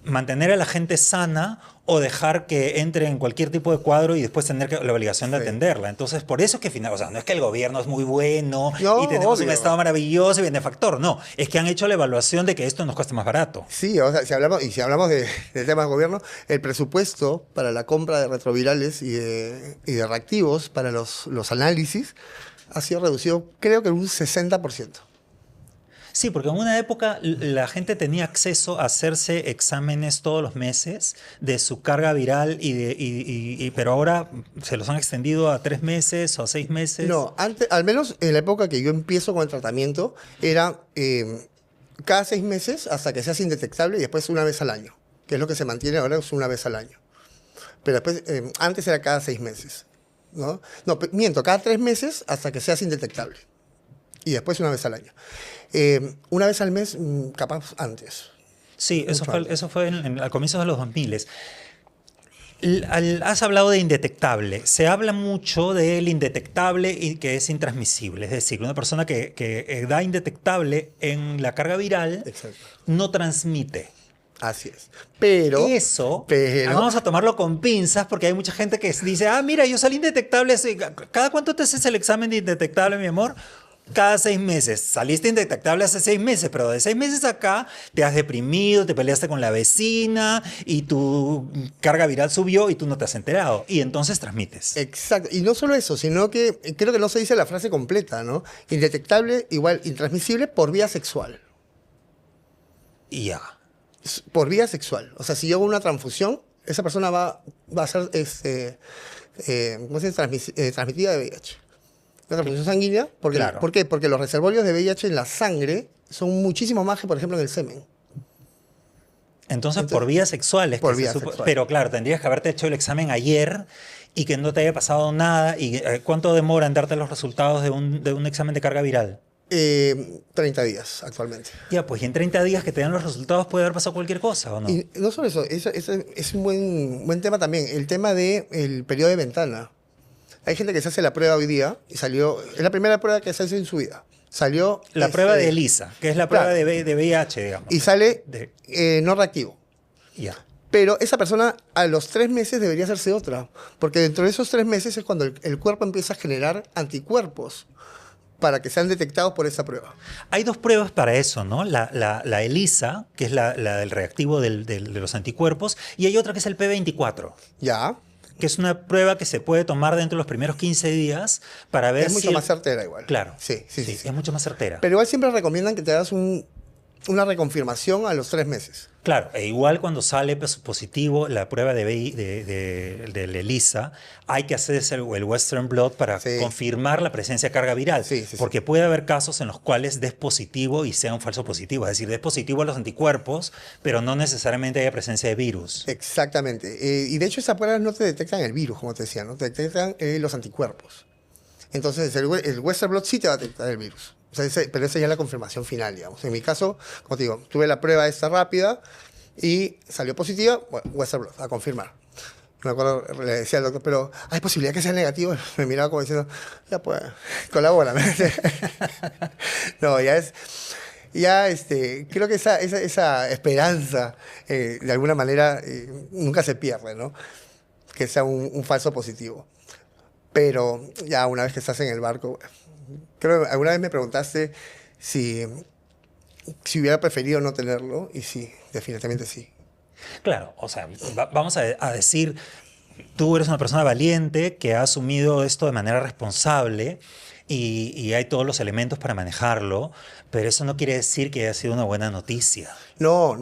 Mantener a la gente sana o dejar que entre en cualquier tipo de cuadro y después tener la obligación de atenderla. Entonces, por eso es que, o sea, no es que el gobierno es muy bueno No, y tenemos un obvio. Estado maravilloso y benefactor. No, es que han hecho la evaluación de que esto nos cuesta más barato. Sí, o sea, si hablamos de temas de gobierno, el presupuesto para la compra de retrovirales y de reactivos para los análisis ha sido reducido, creo que en un 60%. Sí, porque en una época la gente tenía acceso a hacerse exámenes todos los meses de su carga viral, pero ahora se los han extendido a 3 meses o a 6 meses. No, antes, al menos en la época que yo empiezo con el tratamiento, era cada 6 meses hasta que seas indetectable y después una vez al año, que es lo que se mantiene ahora, es una vez al año. Pero después, antes era cada 6 meses, ¿no? No, miento, cada 3 meses hasta que seas indetectable. Y después una vez al año. Una vez al mes, capaz antes. Sí, eso fue al comienzo de los 2000. Has hablado de indetectable. Se habla mucho del indetectable y que es intransmisible. Es decir, una persona que da indetectable en la carga viral Exacto. no transmite. Así es. Pero... Vamos a tomarlo con pinzas porque hay mucha gente que dice, mira, yo salí indetectable. ¿Cada cuánto te haces el examen de indetectable, mi amor? Cada 6 meses. Saliste indetectable hace 6 meses, pero de 6 meses acá te has deprimido, te peleaste con la vecina y tu carga viral subió y tú no te has enterado. Y entonces transmites. Exacto. Y no solo eso, sino que creo que no se dice la frase completa, ¿no? Indetectable igual intransmisible por vía sexual. Y ya. Por vía sexual. O sea, si yo hago una transfusión, esa persona va a ser ¿cómo se dice? Transmitida de VIH. Una transfusión sanguínea. Claro. ¿Por qué? Porque los reservorios de VIH en la sangre son muchísimo más que, por ejemplo, en el semen. Entonces por vías sexuales. Por vía sexual. Pero claro, tendrías que haberte hecho el examen ayer y que no te haya pasado nada. ¿Y cuánto demora en darte los resultados de un examen de carga viral? 30 días actualmente. Ya, pues y en 30 días que te dan los resultados puede haber pasado cualquier cosa, ¿o no? Y no solo eso, es un buen tema también. El tema del periodo de ventana. Hay gente que se hace la prueba hoy día y salió... Es la primera prueba que se hace en su vida. Salió... La prueba de ELISA, que es la prueba claro, de VIH, digamos. y sale no reactivo. Ya. Pero esa persona a los 3 meses debería hacerse otra. Porque dentro de esos 3 meses es cuando el cuerpo empieza a generar anticuerpos para que sean detectados por esa prueba. Hay dos pruebas para eso, ¿no? La ELISA, que es la del reactivo de los anticuerpos, y hay otra que es el P24, Ya. que es una prueba que se puede tomar dentro de los primeros 15 días para ver Es si... mucho más certera igual. Claro, Sí. es mucho más certera. Pero igual siempre recomiendan que te hagas una reconfirmación a los 3 meses. Claro, e igual cuando sale positivo la prueba del ELISA, hay que hacerse el Western Blot para Sí. confirmar la presencia de carga viral. Sí. Porque puede haber casos en los cuales des positivo y sea un falso positivo. Es decir, des positivo a los anticuerpos, pero no necesariamente haya presencia de virus. Exactamente. Y de hecho esas pruebas no te detectan el virus, como te decía, ¿no? Te detectan los anticuerpos. Entonces el Western Blot sí te va a detectar el virus. O sea, pero esa ya es la confirmación final, digamos. En mi caso, como te digo, tuve la prueba esta rápida y salió positiva, bueno, Western Blot, a confirmar. Me acuerdo, le decía al doctor, pero ¿hay posibilidad que sea negativo? Me miraba como diciendo, ya pues, colabórame. No, creo que esa esperanza, de alguna manera, nunca se pierde, ¿no? Que sea un falso positivo. Pero ya una vez que estás en el barco, creo que alguna vez me preguntaste si hubiera preferido no tenerlo, y sí, definitivamente sí. Claro, o sea, vamos a decir, tú eres una persona valiente que ha asumido esto de manera responsable y hay todos los elementos para manejarlo, pero eso no quiere decir que haya sido una buena noticia. No,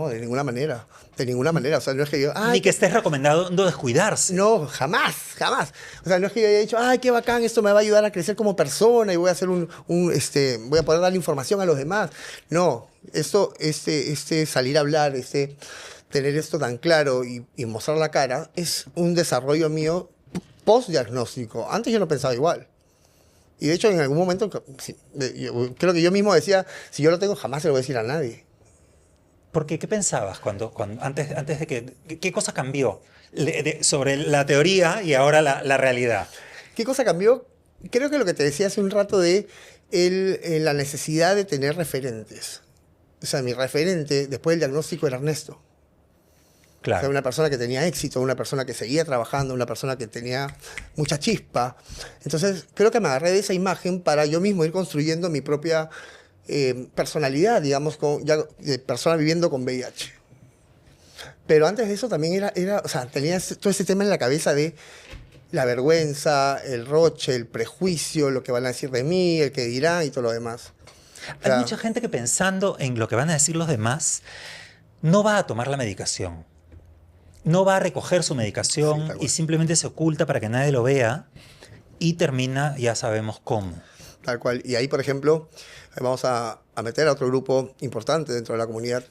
de ninguna manera. De ninguna manera. O sea, no es que yo... Ni que estés recomendando descuidarse. No, jamás. O sea, no es que yo haya dicho, ay, qué bacán, esto me va a ayudar a crecer como persona y voy a hacer voy a poder darle información a los demás. No, salir a hablar, tener esto tan claro y mostrar la cara, es un desarrollo mío post-diagnóstico. Antes yo no pensaba igual. Y de hecho, en algún momento, creo que yo mismo decía, si yo lo tengo, jamás se lo voy a decir a nadie. Porque, ¿qué pensabas antes de que... ¿Qué cosa cambió sobre la teoría y ahora la realidad? ¿Qué cosa cambió? Creo que lo que te decía hace un rato de la necesidad de tener referentes. O sea, mi referente después del diagnóstico era Ernesto. Claro. O sea, una persona que tenía éxito, una persona que seguía trabajando, una persona que tenía mucha chispa. Entonces, creo que me agarré de esa imagen para yo mismo ir construyendo mi propia personalidad, digamos, ya de persona viviendo con VIH. Pero antes de eso también o sea, tenía todo ese tema en la cabeza de la vergüenza, el roche, el prejuicio, lo que van a decir de mí, el que dirán y todo lo demás. O sea, hay mucha gente que pensando en lo que van a decir los demás, no va a tomar la medicación. No va a recoger su medicación Sí, y simplemente se oculta para que nadie lo vea y termina, ya sabemos cómo. Tal cual. Y ahí, por ejemplo, vamos a meter a otro grupo importante dentro de la comunidad,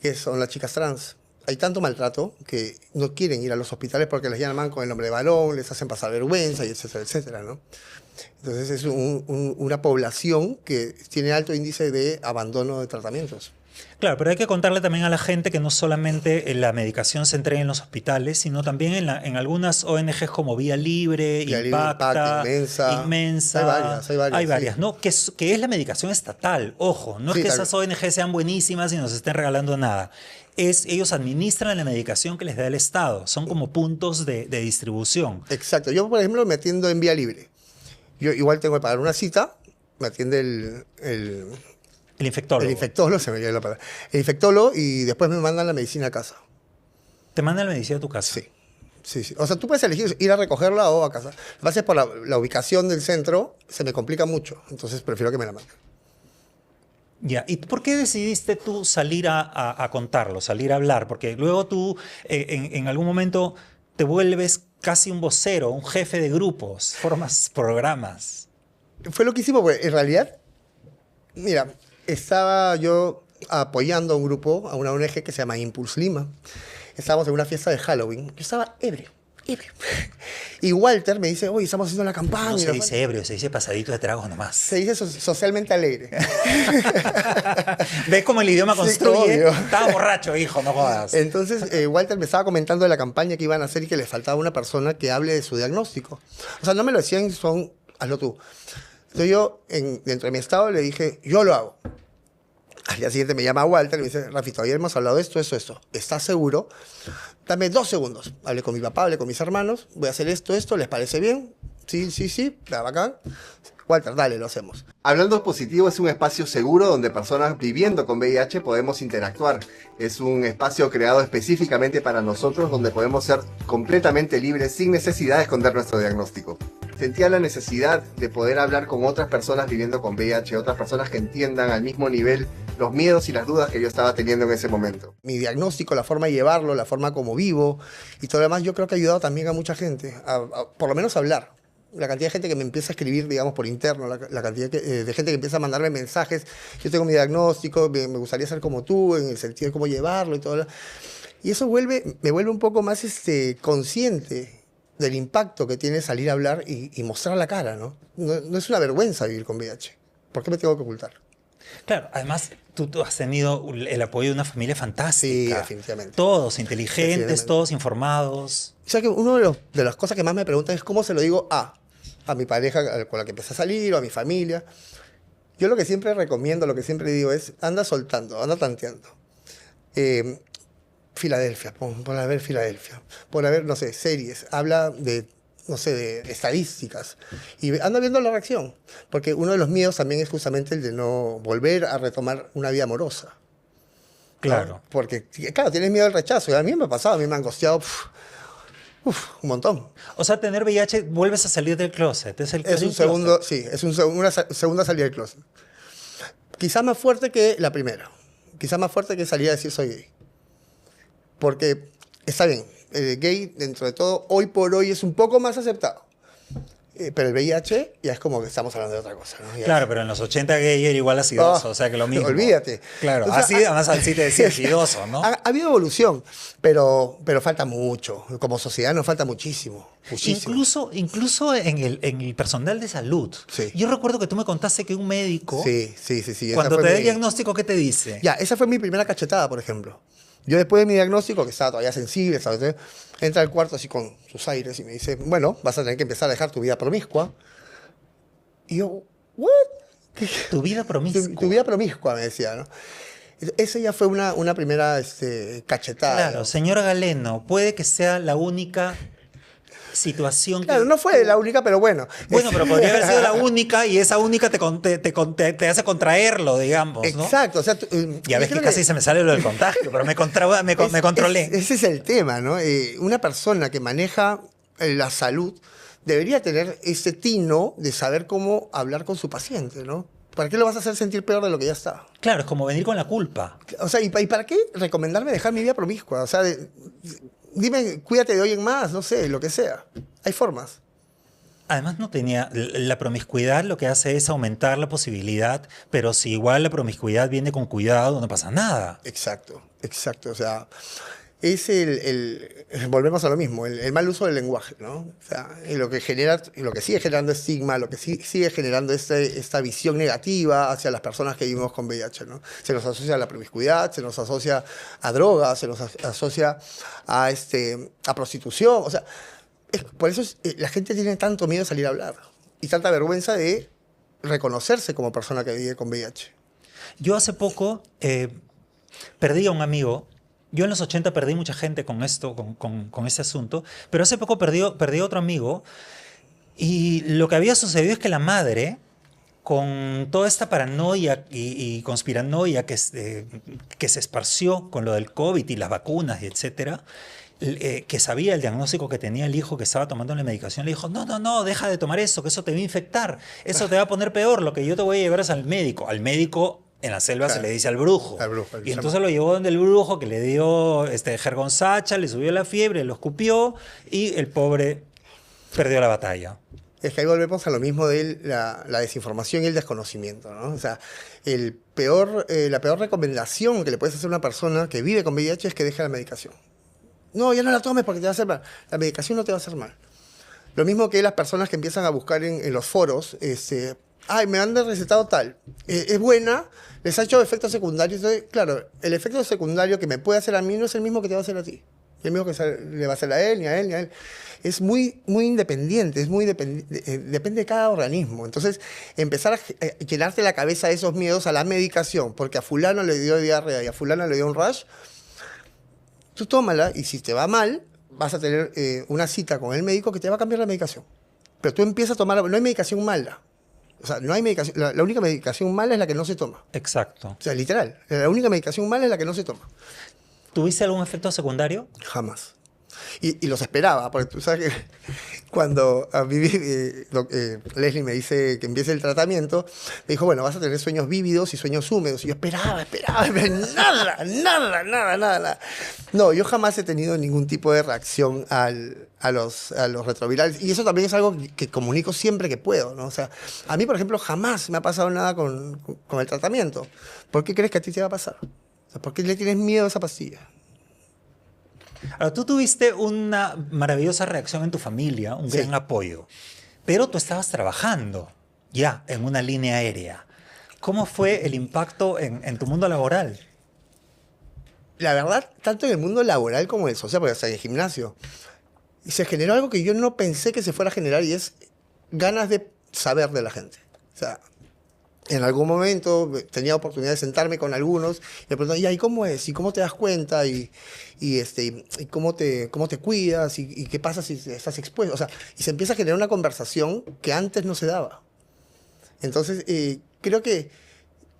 que son las chicas trans. Hay tanto maltrato que no quieren ir a los hospitales porque les llaman con el nombre de varón, les hacen pasar vergüenza, y etcétera, etcétera, ¿no? Entonces es una población que tiene alto índice de abandono de tratamientos. Claro, pero hay que contarle también a la gente que no solamente la medicación se entrega en los hospitales, sino también en algunas ONGs como Vía Libre, Vía Libre, Impacta, Inmensa. Hay varias, sí. ¿no? Que es la medicación estatal, ojo, no Sí, es que tal esas ONGs sean buenísimas y nos estén regalando nada. Ellos administran la medicación que les da el Estado, son como puntos de distribución. Exacto. Yo, por ejemplo, me atiendo en Vía Libre. Yo igual tengo que pagar una cita, me atiende El infectólogo. el infectólogo, se me olvidó la palabra. El infectólogo, y después me mandan la medicina a casa. Te mandan la medicina a tu casa. Sí. O sea, tú puedes elegir ir a recogerla o a casa. Lo que pasa es por la ubicación del centro, se me complica mucho. Entonces prefiero que me la manden. Ya, ¿y por qué decidiste tú salir a contarlo, salir a hablar? Porque luego tú en algún momento te vuelves casi un vocero, un jefe de grupos, formas programas. Fue loquísimo, porque en realidad, mira, estaba yo apoyando a un grupo, a una ONG que se llama Impulse Lima. Estábamos en una fiesta de Halloween. Yo estaba ebrio. Y Walter me dice, oye, estamos haciendo la campaña. No se dice ebrio, se dice pasadito de tragos nomás. Se dice socialmente alegre. ¿Ves cómo el idioma Sí, construye? obvio. Estaba borracho, hijo, no jodas. Entonces, Walter me estaba comentando de la campaña que iban a hacer y que les faltaba una persona que hable de su diagnóstico. O sea, no me lo decían, hazlo tú. Entonces yo, dentro de mi estado, le dije, yo lo hago. Al día siguiente me llama Walter y me dice, Rafito, ayer hemos hablado de esto. ¿Estás seguro? Dame 2 segundos. Hablé con mi papá, hablé con mis hermanos. Voy a hacer esto. ¿Les parece bien? Sí. Bacán. Walter, dale, lo hacemos. Hablando Positivo es un espacio seguro donde personas viviendo con VIH podemos interactuar. Es un espacio creado específicamente para nosotros donde podemos ser completamente libres sin necesidad de esconder nuestro diagnóstico. Sentía la necesidad de poder hablar con otras personas viviendo con VIH, otras personas que entiendan al mismo nivel los miedos y las dudas que yo estaba teniendo en ese momento. Mi diagnóstico, la forma de llevarlo, la forma como vivo y todo lo demás, yo creo que ha ayudado también a mucha gente, por lo menos a hablar. La cantidad de gente que me empieza a escribir, digamos, por interno, la cantidad de gente que empieza a mandarme mensajes, yo tengo mi diagnóstico, me gustaría ser como tú, en el sentido de cómo llevarlo y todo. Y eso me vuelve un poco más consciente del impacto que tiene salir a hablar y mostrar la cara, ¿no? No es una vergüenza vivir con VIH. ¿Por qué me tengo que ocultar? Claro, además tú has tenido el apoyo de una familia fantástica. Sí, definitivamente. Todos inteligentes, todos informados. O sea que una de las cosas que más me preguntan es cómo se lo digo a mi pareja con la que empecé a salir o a mi familia. Yo lo que siempre recomiendo, lo que siempre digo es, anda soltando, anda tanteando. Filadelfia, por haber Filadelfia, por haber, no sé, series, habla de, no sé, de estadísticas y anda viendo la reacción, porque uno de los miedos también es justamente el de no volver a retomar una vida amorosa. Claro. ¿No? Porque, claro, tienes miedo al rechazo, y a mí me ha pasado, a mí me han angustiado un montón. O sea, tener VIH, vuelves a salir del closet. Es un segundo, sí, es una segunda salida del closet. Quizás más fuerte que la primera. Quizás más fuerte que salir a decir soy gay. Porque está bien, el gay, dentro de todo, hoy por hoy es un poco más aceptado. Pero el VIH ya es como que estamos hablando de otra cosa, ¿no? Claro, pero en los 80 gay era igual acidoso, o sea que lo mismo. Olvídate. Claro, O sea, así, además así te decía acidoso, ¿no? Ha habido evolución, pero falta mucho. Como sociedad nos falta muchísimo. Muchísimo. Incluso en el personal de salud. Sí. Yo recuerdo que tú me contaste que un médico, Sí. cuando te da el diagnóstico, ¿qué te dice? Ya, esa fue mi primera cachetada, por ejemplo. Yo después de mi diagnóstico, que estaba todavía sensible, ¿sabes? Entra al cuarto así con sus aires y me dice, bueno, vas a tener que empezar a dejar tu vida promiscua. Y yo, ¿what? Tu vida promiscua. Tu vida promiscua, me decía, ¿no? Esa ya fue una primera cachetada. Claro, ¿no? señora Galeno, puede que sea la única situación Claro, que... no fue la única, pero bueno. Bueno, pero podría haber sido la única y esa única te hace contraerlo, digamos, ¿no? Exacto. O sea, Ya ves que casi se me sale lo del contagio, pero me controlé. Ese es el tema, ¿no? Una persona que maneja la salud debería tener ese tino de saber cómo hablar con su paciente, ¿no? ¿Para qué lo vas a hacer sentir peor de lo que ya está? Claro, es como venir con la culpa. O sea, ¿y para qué recomendarme dejar mi vida promiscua? O sea, dime, cuídate de hoy en más, no sé, lo que sea. Hay formas. Además no tenía... La promiscuidad lo que hace es aumentar la posibilidad, pero si igual la promiscuidad viene con cuidado, no pasa nada. Exacto. O sea, es volvemos a lo mismo, el mal uso del lenguaje, ¿no? O sea, lo que sigue generando estigma, lo que sigue generando esta visión negativa hacia las personas que vivimos con VIH, ¿no? Se nos asocia a la promiscuidad, se nos asocia a drogas, se nos asocia a prostitución, o sea, por eso la gente tiene tanto miedo de salir a hablar y tanta vergüenza de reconocerse como persona que vive con VIH. Yo hace poco perdí a un amigo. Yo en los 80 perdí mucha gente con esto, con este asunto, pero hace poco perdí a otro amigo y lo que había sucedido es que la madre, con toda esta paranoia y conspiranoia que se esparció con lo del COVID y las vacunas y etcétera, que sabía el diagnóstico que tenía el hijo que estaba tomando la medicación, le dijo, no, deja de tomar eso, que eso te va a infectar, eso te va a poner peor, lo que yo te voy a llevar es al médico. Al médico en la selva se le dice al brujo. Y entonces lo llevó donde el brujo, que le dio jergonzacha, le subió la fiebre, lo escupió y el pobre perdió la batalla. Es que ahí volvemos a lo mismo de la desinformación y el desconocimiento, ¿no? O sea, la peor recomendación que le puedes hacer a una persona que vive con VIH es que deje la medicación. No, ya no la tomes porque te va a hacer mal. La medicación no te va a hacer mal. Lo mismo que las personas que empiezan a buscar en los foros, ay, me han recetado tal, es buena, les ha hecho efectos secundarios. Entonces, claro, el efecto secundario que me puede hacer a mí no es el mismo que te va a hacer a ti. El mismo que le va a hacer a él, ni a él, ni a él. Es muy independiente, depende de cada organismo. Entonces, empezar a llenarte la cabeza de esos miedos a la medicación, porque a fulano le dio diarrea y a fulano le dio un rash, tú tómala y si te va mal, vas a tener una cita con el médico que te va a cambiar la medicación. Pero tú empiezas a tomar, no hay medicación mala. O sea, no hay medicación. La única medicación mala es la que no se toma. Exacto. O sea, literal. La única medicación mala es la que no se toma. ¿Tuviste algún efecto secundario? Jamás. Y los esperaba, porque tú sabes que cuando a mí Leslie me dice que empiece el tratamiento, me dijo, bueno, vas a tener sueños vívidos y sueños húmedos. Y yo esperaba, nada. No, yo jamás he tenido ningún tipo de reacción a los retrovirales. Y eso también es algo que comunico siempre que puedo, ¿no? O sea, a mí, por ejemplo, jamás me ha pasado nada con el tratamiento. ¿Por qué crees que a ti te va a pasar? O sea, ¿por qué le tienes miedo a esa pastilla? Ahora, tú tuviste una maravillosa reacción en tu familia, un gran apoyo, pero tú estabas trabajando ya en una línea aérea. ¿Cómo fue el impacto en tu mundo laboral? La verdad, tanto en el mundo laboral como en el social, porque hasta en el gimnasio, se generó algo que yo no pensé que se fuera a generar y es ganas de saber de la gente. O sea, en algún momento tenía oportunidad de sentarme con algunos y me preguntaban, ¿y cómo es? ¿Y cómo te das cuenta? ¿Y cómo te cuidas? ¿Y qué pasa si estás expuesto? O sea, y se empieza a generar una conversación que antes no se daba. Entonces, creo que,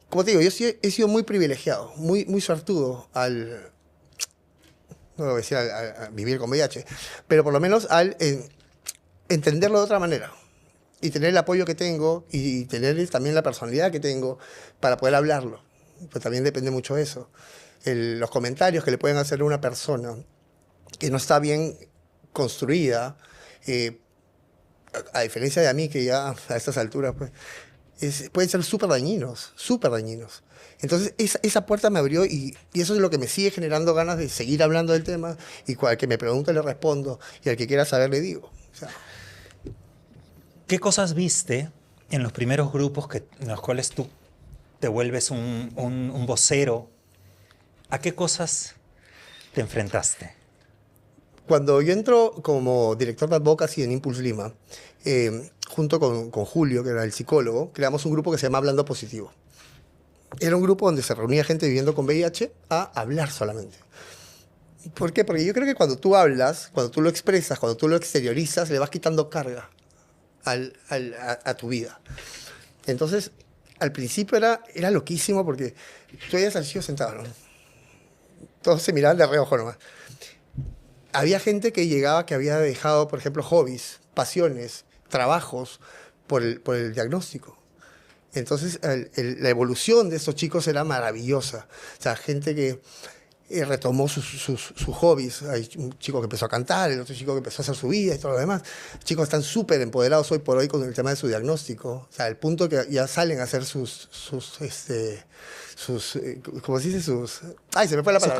como te digo, yo sí he sido muy privilegiado, muy suertudo no voy a decir a vivir con VIH, pero por lo menos al entenderlo de otra manera. Y tener el apoyo que tengo y tener también la personalidad que tengo para poder hablarlo. Pues también depende mucho de eso. Los comentarios que le pueden hacer a una persona que no está bien construida, a diferencia de a mí, que ya a estas alturas pues, pueden ser súper dañinos, súper dañinos. Entonces esa puerta me abrió y eso es lo que me sigue generando ganas de seguir hablando del tema y al que me pregunte le respondo y al que quiera saber le digo. O sea, ¿qué cosas viste en los primeros grupos en los cuales tú te vuelves un vocero? ¿A qué cosas te enfrentaste? Cuando yo entro como director de Advocacy en Impulse Lima, junto con Julio, que era el psicólogo, creamos un grupo que se llama Hablando Positivo. Era un grupo donde se reunía gente viviendo con VIH a hablar solamente. ¿Por qué? Porque yo creo que cuando tú hablas, cuando tú lo expresas, cuando tú lo exteriorizas, le vas quitando carga a tu vida. Entonces, al principio era loquísimo porque tú habías sido sentado, ¿no? Todos se miraban de reojo nomás. Había gente que llegaba que había dejado, por ejemplo, hobbies, pasiones, trabajos por el diagnóstico. Entonces, la evolución de estos chicos era maravillosa. O sea, gente que retomó sus hobbies. Hay un chico que empezó a cantar, el otro chico que empezó a hacer su vida y todo lo demás. Los chicos están súper empoderados hoy por hoy con el tema de su diagnóstico. O sea, al punto que ya salen a hacer sus ¿cómo se dice? Ay, se me fue la palabra.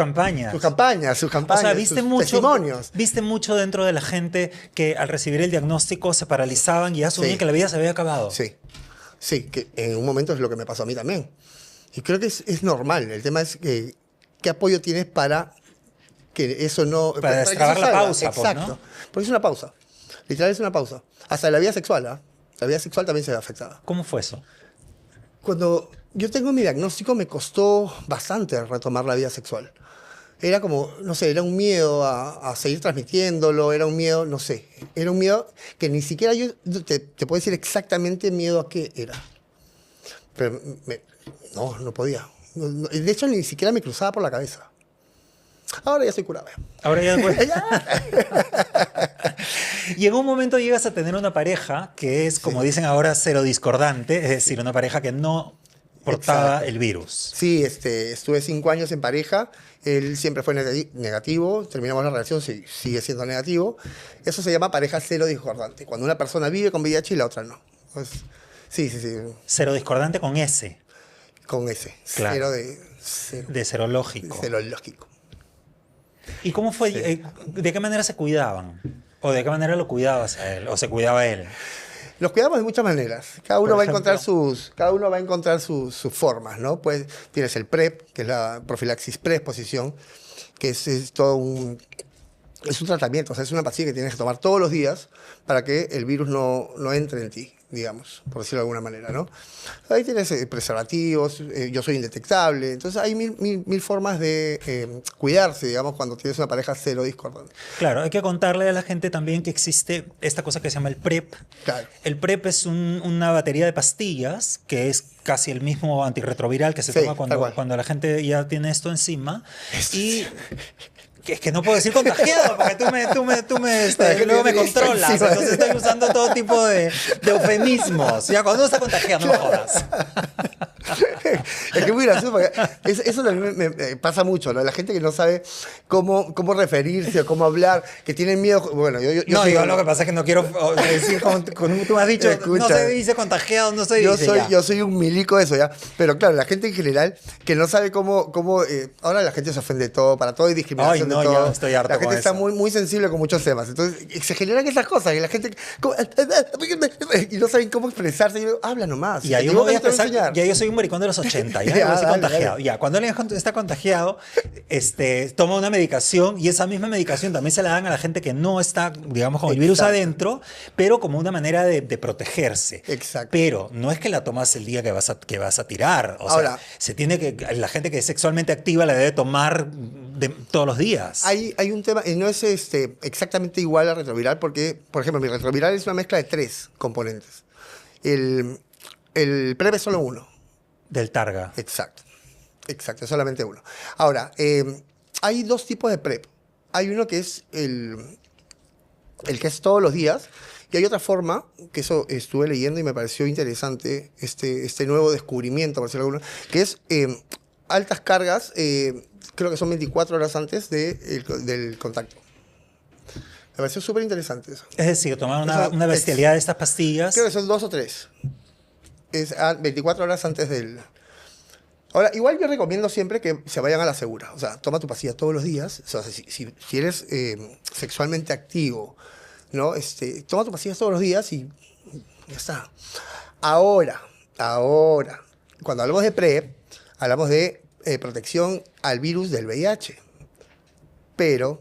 Sus campañas. O sea, viste sus mucho, testimonios. viste mucho dentro de la gente que al recibir el diagnóstico se paralizaban y asumían que la vida se había acabado. Sí, que en un momento es lo que me pasó a mí también. Y creo que es normal. El tema es que ¿qué apoyo tienes para que eso no... Para destrabar la pausa. Exacto. ¿No? Porque es una pausa. Literal es una pausa. Hasta la vida sexual, ¿ah? La vida sexual también se ve afectada. ¿Cómo fue eso? Cuando yo tengo mi diagnóstico me costó bastante retomar la vida sexual. Era como, no sé, era un miedo a seguir transmitiéndolo, era un miedo, no sé, era un miedo que ni siquiera yo te puedo decir exactamente miedo a qué era. Pero no podía. De hecho, ni siquiera me cruzaba por la cabeza. Ahora ya estoy curado. Ahora ya después. Y en un momento llegas a tener una pareja que es, como dicen ahora, cero discordante, es decir, una pareja que no portaba Exacto. el virus. Sí, estuve 5 años en pareja. Él siempre fue negativo. Terminamos la relación, sigue siendo negativo. Eso se llama pareja cero discordante. Cuando una persona vive con VIH y la otra no. Pues, sí. Cero discordante con S. Con ese. Claro. Cero De serológico. serológico. ¿Y cómo fue? Sí. ¿De qué manera se cuidaban? ¿O de qué manera lo cuidabas a él? ¿O se cuidaba él? Los cuidamos de muchas maneras. Cada uno va a ejemplo, encontrar sus formas, ¿no? Pues tienes el PrEP, que es la profilaxis preexposición, que es todo un tratamiento, o sea, es una pastilla que tienes que tomar todos los días para que el virus no entre en ti. digamos, por decirlo de alguna manera, ¿no? Ahí tienes preservativos, yo soy indetectable, entonces hay mil formas de cuidarse, digamos, cuando tienes una pareja cero discordante. Claro, hay que contarle a la gente también que existe esta cosa que se llama el PrEP. Claro. El PrEP es una batería de pastillas que es casi el mismo antirretroviral que se Sí, toma tal cual. cuando la gente ya tiene esto encima. Y es que no puedo decir contagiado porque luego me controlas. encima. Entonces estoy usando todo tipo de eufemismos. Ya cuando uno está contagiado, no me jodas. Es que es muy gracioso porque eso también me pasa mucho, ¿no? La gente que no sabe cómo referirse o cómo hablar, que tienen miedo. Bueno, Yo lo que pasa es que no quiero decir, como tú me has dicho, Escucha, no se dice contagiado, no se dice. yo soy un milico de eso, ¿ya? Pero claro, la gente en general que no sabe cómo ahora la gente se ofende de todo, para todo hay discriminación. Ay, no, de todo. ya estoy harto La gente con está eso. muy sensible con muchos temas. Entonces se generan esas cosas y la gente y no saben cómo expresarse. Y yo, habla nomás. Y Si ahí te yo me voy a equivocan, te voy expresar, enseñar. ya yo soy un maricón de los 80, ya, Ya, yo soy dale, contagiado. dale. Ya, cuando alguien está contagiado, toma una medicación y esa misma medicación también se la dan a la gente que no está, digamos, con el virus Exacto. adentro, pero como una manera de protegerse. Exacto. Pero no es que la tomas el día que vas a tirar. O Ahora, sea, la gente que es sexualmente activa la debe tomar todos los días. Hay un tema, y no es exactamente igual al retroviral, porque, por ejemplo, mi retroviral es una mezcla de 3 componentes. El PrEP es solo uno. Del Targa. Exacto, es solamente uno. Ahora, hay 2 tipos de PrEP. Hay uno que es el que es todos los días, y hay otra forma, que eso estuve leyendo y me pareció interesante, este nuevo descubrimiento, por decirlo de alguna, que es altas cargas, creo que son 24 horas antes del contacto. Me pareció súper interesante eso. Es decir, tomar Eso, una bestialidad de estas pastillas. Creo que son 2 o 3. Es 24 horas antes del... Ahora, igual yo recomiendo siempre que se vayan a la segura. O sea, toma tu pastilla todos los días. O sea, si eres sexualmente activo, ¿no? Toma tu pastilla todos los días y ya está. Ahora, cuando hablamos de PrEP, hablamos de protección al virus del VIH. Pero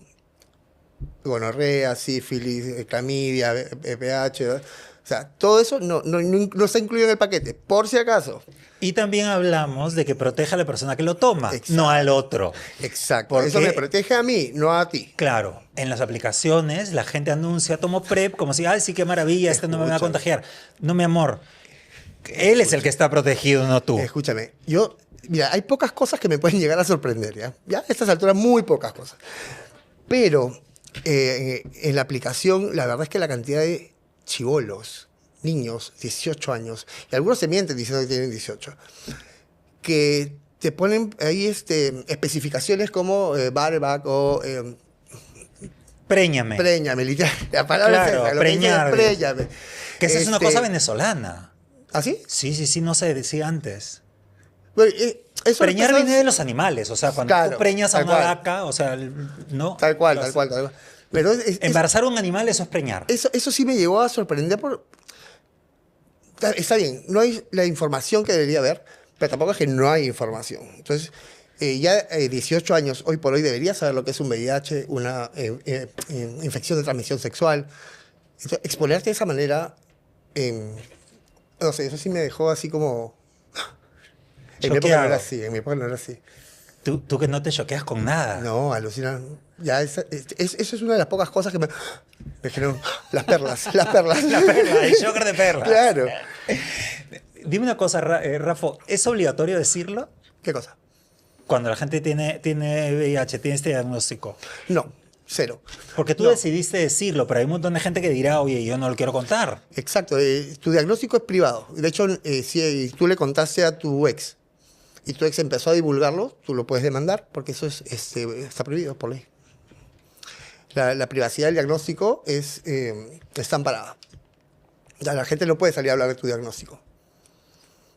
gonorrea, sífilis, clamidia, VPH, ¿no? O sea, todo eso no está incluido en el paquete, por si acaso. Y también hablamos de que protege a la persona que lo toma, Exacto. no al otro. Exacto. Porque- Eso me protege a mí, no a ti. Claro, en las aplicaciones la gente anuncia, tomo PrEP, como si, ay, sí, qué maravilla, este no me va a Escucha. contagiar. No, mi amor, él es el que está protegido, no tú. Escúchame, mira, hay pocas cosas que me pueden llegar a sorprender, ¿ya? Ya a estas alturas, muy pocas cosas. Pero en la aplicación, la verdad es que la cantidad de chibolos, niños, 18 años, y algunos se mienten diciendo que tienen 18, que te ponen ahí especificaciones como bareback o Préñame. préñame, literal. La palabra Claro, es esa, lo que dice es preñar. préñame. Que esa es una cosa venezolana. ¿Ah, sí? Sí, no se decía antes. Bueno, eso Preñar empezó- viene de los animales, o sea, cuando Claro, tú preñas a tal una cual. vaca, o sea, no. Tal cual, Lo tal hace- cual, tal cual. Pero Embarazar a un animal, eso es preñar. eso sí me llegó a sorprender Está bien, no hay la información que debería haber, pero tampoco es que no hay información. Entonces, ya 18 años, hoy por hoy, debería saber lo que es un VIH, una infección de transmisión sexual. Entonces, exponerte de esa manera, no sé, eso sí me dejó así como... En mi época no era Choqueado. así, en mi época no era así. Tú que no te choqueas con nada. No, alucina. Ya, eso es una de las pocas cosas que me dijeron, las perlas, las perlas. La perla, el choker de perlas. Claro. Dime una cosa, Rafa, ¿es obligatorio decirlo ¿Qué cosa? cuando la gente tiene VIH, tiene este diagnóstico? No, cero. Porque tú No. decidiste decirlo, pero hay un montón de gente que dirá, oye, yo no lo quiero contar. Exacto, tu diagnóstico es privado. De hecho, si tú le contaste a tu ex y tu ex empezó a divulgarlo, tú lo puedes demandar porque eso está prohibido por ley. La privacidad del diagnóstico está amparada. Ya, la gente no puede salir a hablar de tu diagnóstico.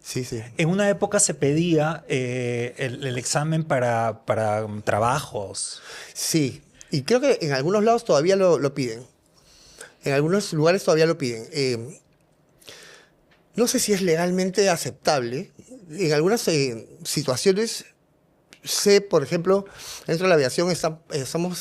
Sí, sí. En una época se pedía el examen para trabajos. Sí, y creo que en algunos lados todavía lo piden. En algunos lugares todavía lo piden. No sé si es legalmente aceptable. En algunas situaciones, sé, por ejemplo, dentro de la aviación estamos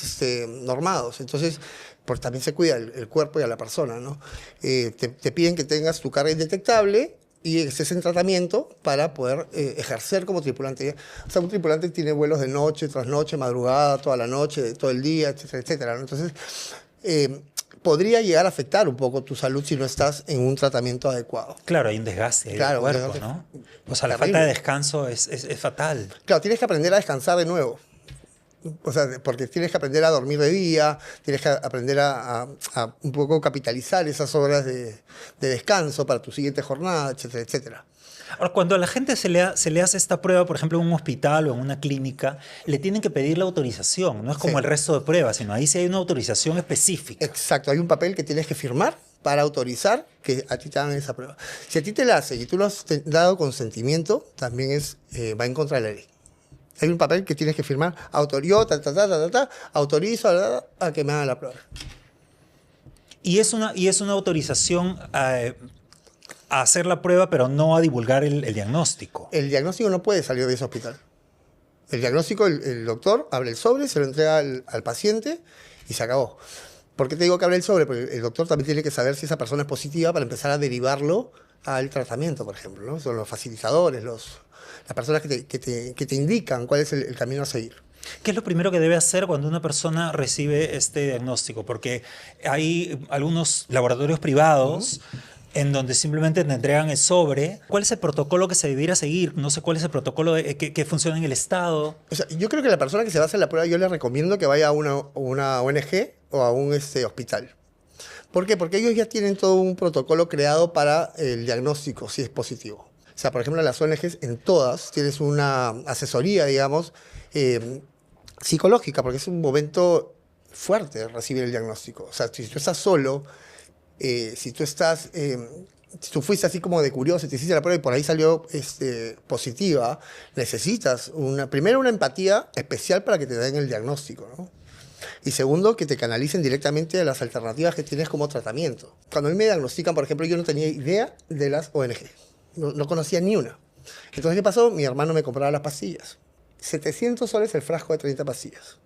normados. Entonces, porque también se cuida el cuerpo y a la persona, ¿no? Te piden que tengas tu carga indetectable y estés en tratamiento para poder ejercer como tripulante. O sea, un tripulante tiene vuelos de noche, tras noche, madrugada, toda la noche, todo el día, etcétera, etcétera, ¿no? Entonces, podría llegar a afectar un poco tu salud si no estás en un tratamiento adecuado. Claro, hay un desgaste del Claro, cuerpo, desgaste ¿no? O sea, la terrible. falta de descanso es fatal. Claro, tienes que aprender a descansar de nuevo. O sea, porque tienes que aprender a dormir de día, tienes que aprender a un poco capitalizar esas horas de descanso para tu siguiente jornada, etcétera, etcétera. Ahora, cuando a la gente se le hace esta prueba, por ejemplo, en un hospital o en una clínica, le tienen que pedir la autorización. No es como Sí. el resto de pruebas, sino ahí sí hay una autorización específica. Exacto, hay un papel que tienes que firmar para autorizar que a ti te hagan esa prueba. Si a ti te la hacen y tú lo has dado consentimiento, también va en contra de la ley. Hay un papel que tienes que firmar, autorizo a que me hagan la prueba. Y es una autorización a hacer la prueba, pero no a divulgar el diagnóstico. El diagnóstico no puede salir de ese hospital. El diagnóstico, el doctor abre el sobre, se lo entrega al paciente y se acabó. ¿Por qué te digo que abre el sobre? Porque el doctor también tiene que saber si esa persona es positiva para empezar a derivarlo al tratamiento, por ejemplo, ¿no? Son los facilitadores, las personas que te indican cuál es el camino a seguir. ¿Qué es lo primero que debe hacer cuando una persona recibe este diagnóstico? Porque hay algunos laboratorios privados en donde simplemente te entregan el sobre. ¿Cuál es el protocolo que se debiera seguir? No sé cuál es el protocolo que funciona en el Estado. O sea, yo creo que la persona que se va a hacer la prueba, yo le recomiendo que vaya a una ONG o a un hospital. ¿Por qué? Porque ellos ya tienen todo un protocolo creado para el diagnóstico, si es positivo. O sea, por ejemplo, en las ONGs, en todas, tienes una asesoría, digamos, psicológica, porque es un momento fuerte recibir el diagnóstico. O sea, si tú estás solo, si tú fuiste así como de curioso, te hiciste la prueba y por ahí salió positiva, necesitas primero una empatía especial para que te den el diagnóstico, ¿no? Y segundo, que te canalicen directamente a las alternativas que tienes como tratamiento. Cuando a mí me diagnostican, por ejemplo, yo no tenía idea de las ONG. No conocía ni una. Entonces, ¿qué pasó? Mi hermano me compraba las pastillas. 700 soles el frasco de 30 pastillas.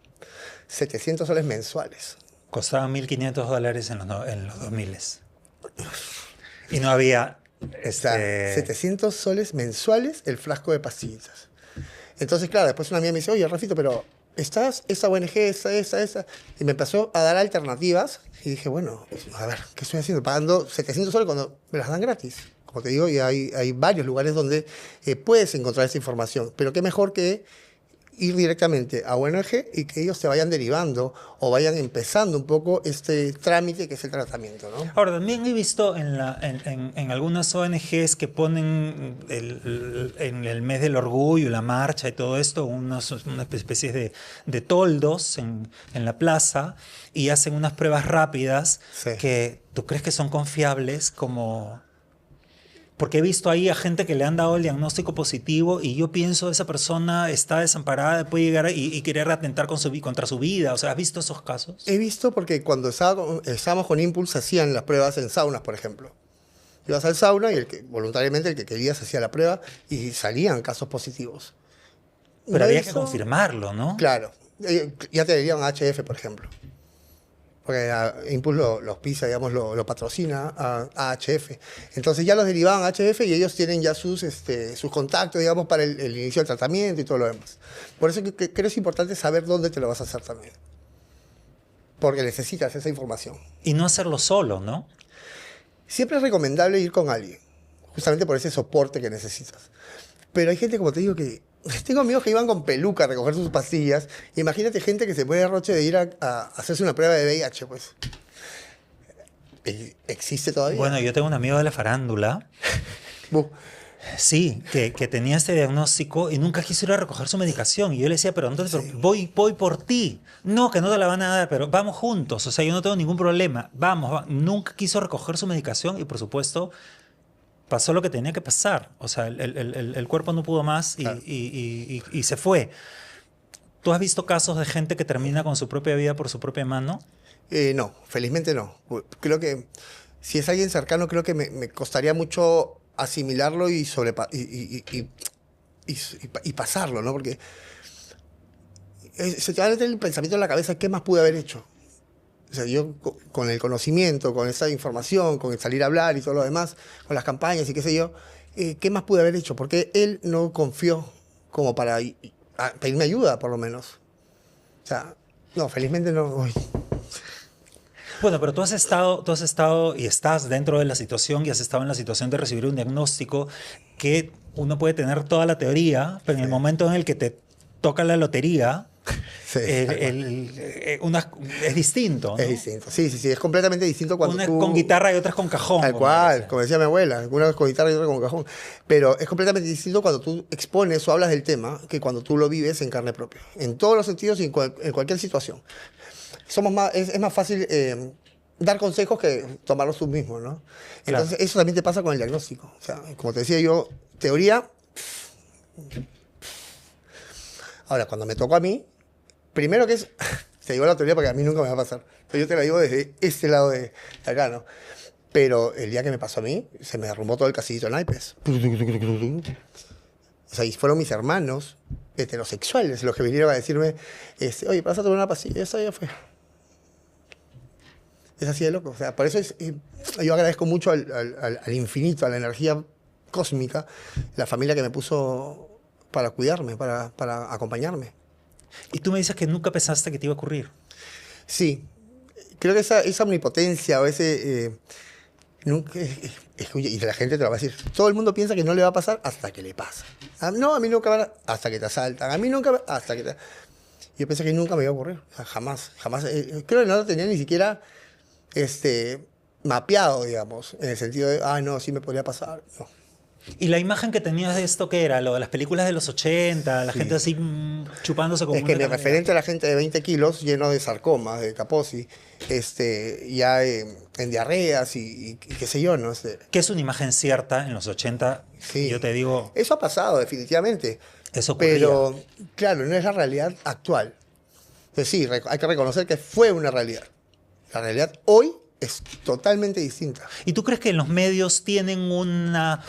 700 soles mensuales. Costaban $1.500 en los 2000. Y no había... O sea, 700 soles mensuales el frasco de pastillitas. Entonces, claro, después una amiga me dice, oye, Rafito, pero ¿estás esa ONG, esa? Y me empezó a dar alternativas y dije, bueno, a ver, ¿qué estoy haciendo? Pagando 700 soles cuando me las dan gratis. Como te digo, y hay varios lugares donde puedes encontrar esa información. Pero qué mejor que ir directamente a ONG y que ellos te vayan derivando o vayan empezando un poco este trámite que es el tratamiento, ¿no? Ahora, también he visto en algunas ONGs que ponen en el mes del orgullo, la marcha y todo esto, una especie de toldos en la plaza y hacen unas pruebas rápidas Sí. que tú crees que son confiables como... Porque he visto ahí a gente que le han dado el diagnóstico positivo y yo pienso esa persona está desamparada, puede llegar y querer atentar contra su vida. O sea, ¿has visto esos casos? He visto porque cuando estábamos con Impulse hacían las pruebas en saunas, por ejemplo. Ibas al sauna y voluntariamente el que quería se hacía la prueba y salían casos positivos. Pero ¿No había he que visto? confirmarlo, ¿no? Claro. Ya te dirían HF, por ejemplo. Porque Impulse los pisa, digamos, lo patrocina a HF. Entonces ya los derivaban a HF y ellos tienen ya sus contactos, digamos, para el inicio del tratamiento y todo lo demás. Por eso creo que es importante saber dónde te lo vas a hacer también. Porque necesitas esa información. Y no hacerlo solo, ¿no? Siempre es recomendable ir con alguien, justamente por ese soporte que necesitas. Pero hay gente, como te digo, que... Tengo amigos que iban con peluca a recoger sus pastillas. Imagínate gente que se pone a roche de ir a hacerse una prueba de VIH, pues. ¿Existe todavía? Bueno, yo tengo un amigo de la farándula, Bu. sí, que tenía este diagnóstico y nunca quiso ir a recoger su medicación. Y yo le decía, pero entonces pero voy por ti. No, que no te la van a dar, pero vamos juntos. O sea, yo no tengo ningún problema. Vamos. Nunca quiso recoger su medicación y, por supuesto, pasó lo que tenía que pasar. O sea, el cuerpo no pudo más Claro. y se fue. ¿Tú has visto casos de gente que termina con su propia vida por su propia mano? No, felizmente no. Creo que si es alguien cercano, creo que me costaría mucho asimilarlo y pasarlo, ¿no? Porque se te va a meter el pensamiento en la cabeza, ¿qué más pude haber hecho? O sea, yo con el conocimiento, con esa información, con el salir a hablar y todo lo demás, con las campañas y qué sé yo, ¿qué más pude haber hecho? Porque él no confió como para pedirme ayuda, por lo menos. O sea, no, felizmente no. Uy. Bueno, pero tú has estado y estás dentro de la situación y has estado en la situación de recibir un diagnóstico que uno puede tener toda la teoría, pero en el momento en el que te toca la lotería, Sí, es distinto, ¿no? es distinto. Sí, sí, sí, es completamente distinto cuando Una es tú... con guitarra y otra es con cajón. Tal como cual, dicen. como decía mi abuela, una con guitarra y otra con cajón. Pero es completamente distinto cuando tú expones o hablas del tema que cuando tú lo vives en carne propia. En todos los sentidos y en cualquier situación. Es más fácil dar consejos que tomarlos tú mismo, ¿no? Claro. Entonces, eso también te pasa con el diagnóstico. O sea, como te decía yo, teoría. Ahora, cuando me tocó a mí, primero que es. Te digo la teoría porque a mí nunca me va a pasar. Pero yo te la digo desde este lado de acá, ¿no? Pero el día que me pasó a mí, se me derrumbó todo el casillito de naipes. O sea, y fueron mis hermanos heterosexuales los que vinieron a decirme, oye, pásate una pastilla. Eso ya fue. Es así de loco. O sea, por eso yo agradezco mucho al infinito, a la energía cósmica, la familia que me puso para cuidarme, para acompañarme. Y tú me dices que nunca pensaste que te iba a ocurrir. Sí, creo que esa omnipotencia o ese... nunca, y la gente te lo va a decir. Todo el mundo piensa que no le va a pasar hasta que le pasa. No, a mí nunca va a... Hasta que te asaltan. A mí nunca... Hasta que te... Yo pensé que nunca me iba a ocurrir. O sea, jamás, jamás. Creo que no lo tenía ni siquiera mapeado, digamos. En el sentido de, no, sí me podría pasar. No. ¿Y la imagen que tenías de esto qué era? Lo de las películas de los 80, la Sí. gente así chupándose como Es que una mi carne. referente a la gente de 20 kilos, lleno de sarcomas, de Kaposi, ya en diarreas y qué sé yo, ¿no? Que es una imagen cierta en los 80. Sí. Yo te digo, Eso ha pasado, definitivamente. eso ocurría. Pero, claro, no es la realidad actual. Entonces, sí, hay que reconocer que fue una realidad. La realidad hoy es totalmente distinta. ¿Y tú crees que los medios tienen una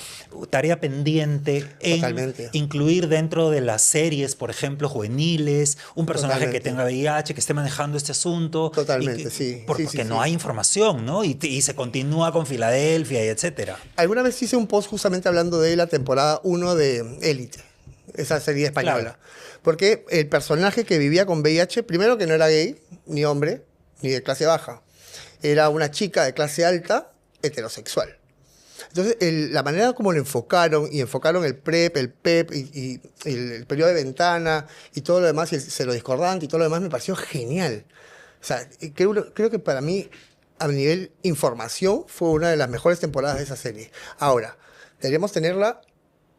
tarea pendiente en Totalmente. incluir dentro de las series, por ejemplo, juveniles, un personaje Totalmente. que tenga VIH, que esté manejando este asunto? Totalmente, sí. Porque Sí, sí, no sí. hay información, ¿no? Y se continúa con Filadelfia y etcétera. Alguna vez hice un post justamente hablando de la temporada 1 de Élite, esa serie española. Claro. Porque el personaje que vivía con VIH, primero que no era gay, ni hombre, ni de clase baja. Era una chica de clase alta, heterosexual. Entonces, la manera como lo enfocaron, y enfocaron el PrEP, el PEP, y el periodo de ventana, y todo lo demás, y el cero discordante, y todo lo demás, me pareció genial. O sea, creo que para mí, a nivel información, fue una de las mejores temporadas de esa serie. Ahora, deberíamos tenerla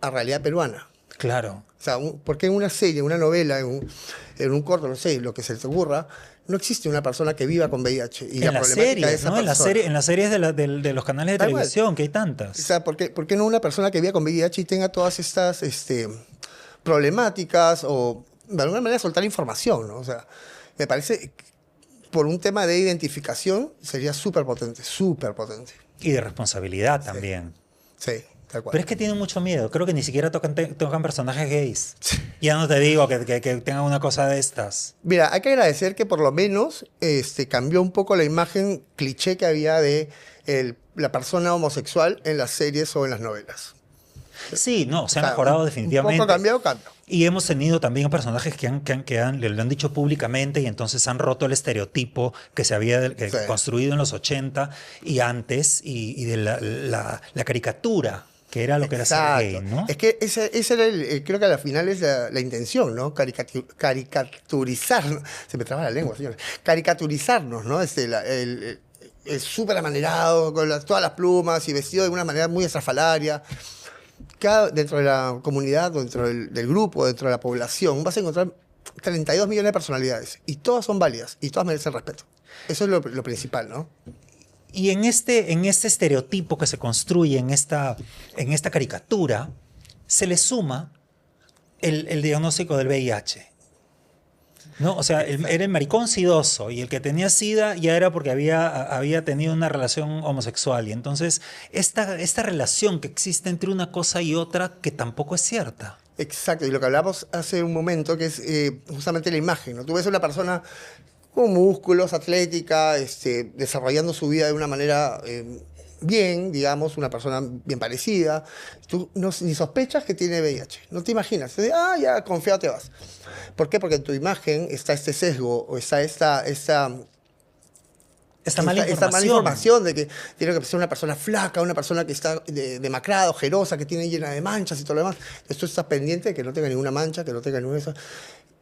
a realidad peruana. Claro. O sea, porque en una serie, en una novela, en un corto, no sé, lo que se te ocurra, no existe una persona que viva con VIH. Y En la las problemática de series, esa ¿no? En persona. las series de los canales de Tal cual. televisión, que hay O tantas. sea, ¿por qué no una persona que viva con VIH y tenga todas estas problemáticas o de alguna manera soltar información, ¿no? O sea, me parece que por un tema de identificación sería súper potente, súper potente. Y de responsabilidad también. Sí, tal cual. Pero es que tienen mucho miedo. Creo que ni siquiera tocan personajes gays. Ya no te digo que tengan una cosa de estas. Mira, hay que agradecer que por lo menos cambió un poco la imagen cliché que había de la persona homosexual en las series o en las novelas. Sí, no, se ha O sea, mejorado un definitivamente. poco cambiado, cambio. Y hemos tenido también personajes que lo han dicho públicamente y entonces han roto el estereotipo que se había Sí. construido en los 80 y antes y de la caricatura, que era lo que era ser gay, ¿no? Es que ese era creo que al final es la intención, ¿no? Caricaturizar, se me traba la lengua, señores. Caricaturizarnos, ¿no? El súper amanerado, con todas las plumas y vestido de una manera muy estrafalaria. Dentro de la comunidad, dentro del grupo, dentro de la población, vas a encontrar 32 millones de personalidades y todas son válidas y todas merecen respeto. Eso es lo principal, ¿no? Y en este estereotipo que se construye en esta caricatura, se le suma el diagnóstico del VIH. ¿No? O sea, era el maricón sidoso y el que tenía SIDA ya era porque había tenido una relación homosexual. Y entonces, esta relación que existe entre una cosa y otra que tampoco es cierta. Exacto, y lo que hablamos hace un momento, que es justamente la imagen, ¿no? Tú ves a una persona con músculos, atlética, desarrollando su vida de una manera bien, digamos, una persona bien parecida. Tú ni sospechas que tiene VIH, no te imaginas. Ya, confiado te vas. ¿Por qué? Porque en tu imagen está este sesgo, o está esta mala mala información de que tiene que ser una persona flaca, una persona que está demacrada, ojerosa, que tiene llena de manchas y todo lo demás. Tú estás pendiente de que no tenga ninguna mancha, que no tenga ninguna...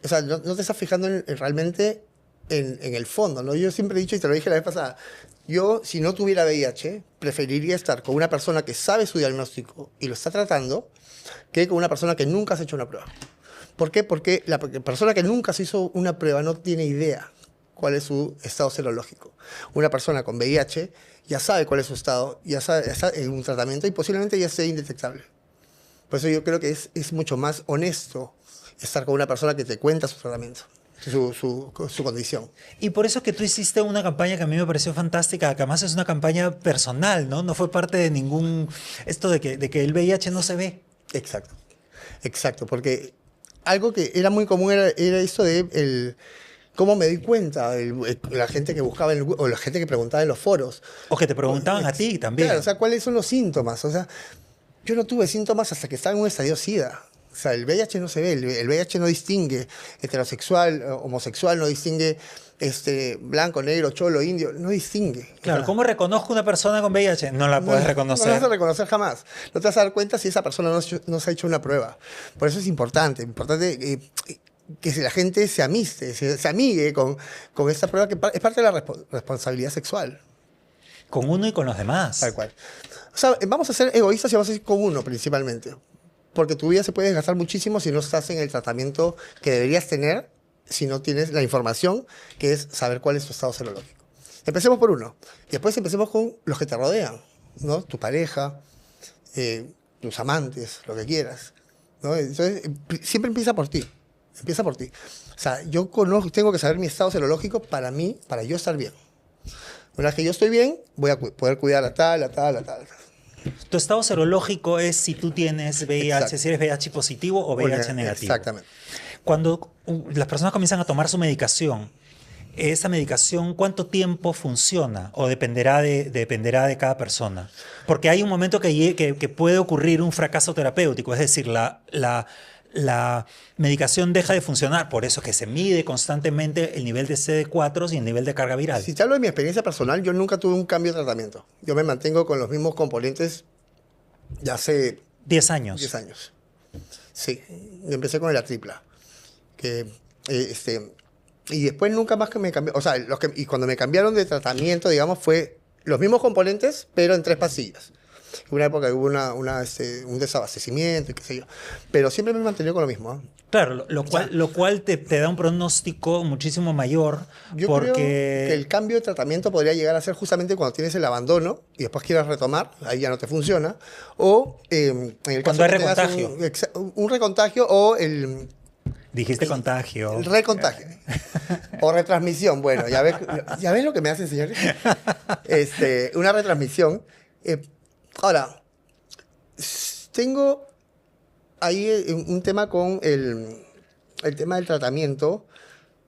O sea, no te estás fijando realmente en el fondo, ¿no? Yo siempre he dicho, y te lo dije la vez pasada, yo, si no tuviera VIH, preferiría estar con una persona que sabe su diagnóstico y lo está tratando, que con una persona que nunca se ha hecho una prueba. ¿Por qué? Porque la persona que nunca se hizo una prueba no tiene idea cuál es su estado serológico. Una persona con VIH ya sabe cuál es su estado, ya sabe, está en un tratamiento y posiblemente ya sea indetectable. Por eso yo creo que es mucho más honesto estar con una persona que te cuenta su tratamiento, su condición. Y por eso es que tú hiciste una campaña que a mí me pareció fantástica, que además es una campaña personal, ¿no? No fue parte de ningún... Esto de que el VIH no se ve. Exacto, exacto, porque algo que era muy común era esto de cómo me di cuenta, la gente que buscaba, o la gente que preguntaba en los foros. O que te preguntaban a ti también. Claro, o sea, ¿cuáles son los síntomas? O sea, yo no tuve síntomas hasta que estaba en un estadio SIDA. O sea, el VIH no se ve, el VIH no distingue heterosexual, homosexual, no distingue blanco, negro, cholo, indio, no distingue. Claro, ¿cómo reconozco una persona con VIH? No la puedes reconocer. No la vas a reconocer jamás. No te vas a dar cuenta si esa persona no se ha hecho una prueba. Por eso es importante que la gente se amiste, se amigue con esta prueba que es parte de la responsabilidad sexual. Con uno y con los demás. Tal cual. O sea, vamos a ser egoístas y vamos a ir con uno principalmente. Porque tu vida se puede desgastar muchísimo si no estás en el tratamiento que deberías tener, si no tienes la información, que es saber cuál es tu estado serológico. Empecemos por uno. Y después empecemos con los que te rodean, ¿no? Tu pareja, tus amantes, lo que quieras, ¿no? Entonces, siempre empieza por ti. Empieza por ti. O sea, tengo que saber mi estado serológico para yo estar bien. Una vez que yo estoy bien, voy a poder cuidar a tal. Tu estado serológico es si tú tienes VIH, Exacto. si eres VIH positivo o VIH negativo. Exactamente. Cuando las personas comienzan a tomar su medicación, ¿esa medicación cuánto tiempo funciona? ¿O dependerá de cada persona? Porque hay un momento que puede ocurrir un fracaso terapéutico, es decir, la medicación deja de funcionar, por eso es que se mide constantemente el nivel de CD4 y el nivel de carga viral. Si te hablo de mi experiencia personal, yo nunca tuve un cambio de tratamiento. Yo me mantengo con los mismos componentes de hace 10 años. 10 años. Sí, yo empecé con la tripla. Y después nunca más que me cambió. O sea, y cuando me cambiaron de tratamiento, digamos, fue los mismos componentes, pero en 3 pastillas. Hubo una época que hubo un desabastecimiento y qué sé yo. Pero siempre me he mantenido con lo mismo, ¿eh? Claro, lo cual te da un pronóstico muchísimo mayor. Yo porque... creo que el cambio de tratamiento podría llegar a ser justamente cuando tienes el abandono y después quieras retomar, ahí ya no te funciona. O en el caso cuando hay que tengas recontagio. un recontagio o el Dijiste contagio. El recontagio. O retransmisión. Bueno, ya ves lo que me hacen, señores. Una retransmisión. Ahora, tengo ahí un tema con el tema del tratamiento,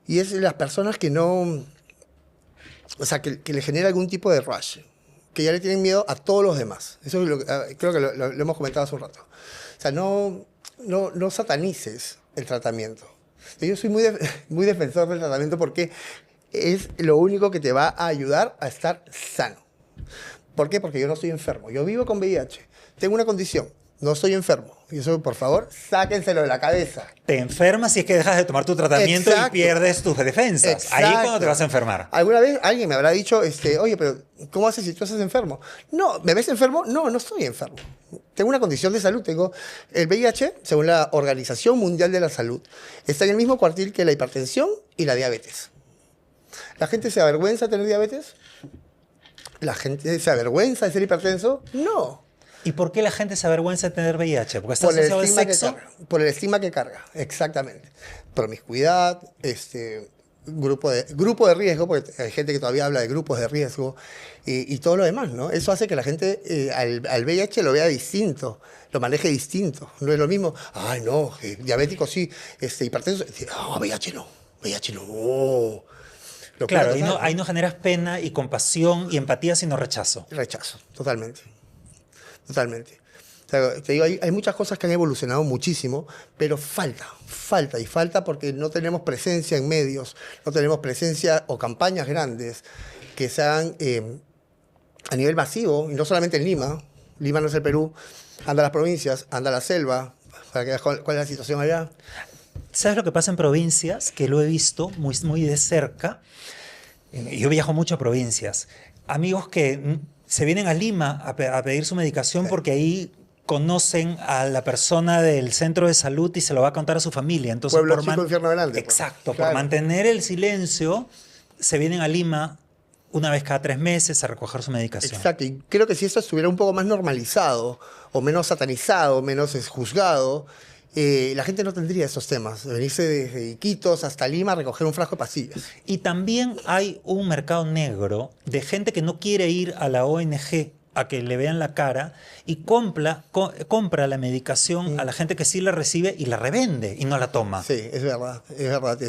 y es las personas que no... O sea, que le genera algún tipo de rush, que ya le tienen miedo a todos los demás. Eso es creo que lo hemos comentado hace un rato. O sea, no satanices el tratamiento. Yo soy muy defensor del tratamiento porque es lo único que te va a ayudar a estar sano. ¿Por qué? Porque yo no estoy enfermo. Yo vivo con VIH. Tengo una condición. No estoy enfermo. Y eso, por favor, sáquenselo de la cabeza. Te enfermas si es que dejas de tomar tu tratamiento. Exacto. Y pierdes tus defensas. Exacto. Ahí es cuando te vas a enfermar. ¿Alguna vez alguien me habrá dicho, oye, pero ¿cómo haces si tú estás enfermo? No, ¿me ves enfermo? No, no estoy enfermo. Tengo una condición de salud. Tengo el VIH, según la Organización Mundial de la Salud, está en el mismo cuartil que la hipertensión y la diabetes. ¿La gente se avergüenza de tener diabetes? ¿La gente se avergüenza de ser hipertenso? No. ¿Y por qué la gente se avergüenza de tener VIH? Porque está Por el asociado al estigma que sexo. carga. Por el estigma que carga, exactamente. Promiscuidad, grupo de riesgo, porque hay gente que todavía habla de grupos de riesgo y todo lo demás, ¿no? Eso hace que la gente al VIH lo vea distinto, lo maneje distinto. No es lo mismo, ay, no, diabético sí, hipertenso, no, VIH no, VIH no. Claro, total, ahí no generas pena y compasión y empatía, sino rechazo. Rechazo, totalmente. Totalmente. O sea, te digo, hay muchas cosas que han evolucionado muchísimo, pero falta porque no tenemos presencia en medios, no tenemos presencia o campañas grandes que se hagan a nivel masivo, y no solamente en Lima. Lima no es el Perú, anda a las provincias, anda a la selva, para que veas cuál es la situación allá. ¿Sabes lo que pasa en provincias? Que lo he visto muy de cerca. Yo viajo mucho a provincias. Amigos que se vienen a Lima a pedir su medicación porque ahí conocen a la persona del centro de salud y se lo va a contar a su familia. Entonces, Pueblo chico, infierno grande. Pues. Exacto. Claro. Por mantener el silencio, se vienen a Lima una vez cada 3 meses a recoger su medicación. Exacto, y creo que si esto estuviera un poco más normalizado, o menos satanizado, menos juzgado, la gente no tendría esos temas, de venirse desde Iquitos hasta Lima a recoger un frasco de pastillas. Y también hay un mercado negro de gente que no quiere ir a la ONG a que le vean la cara y compra la medicación a la gente que sí la recibe y la revende y no la toma. Sí, es verdad, es verdad.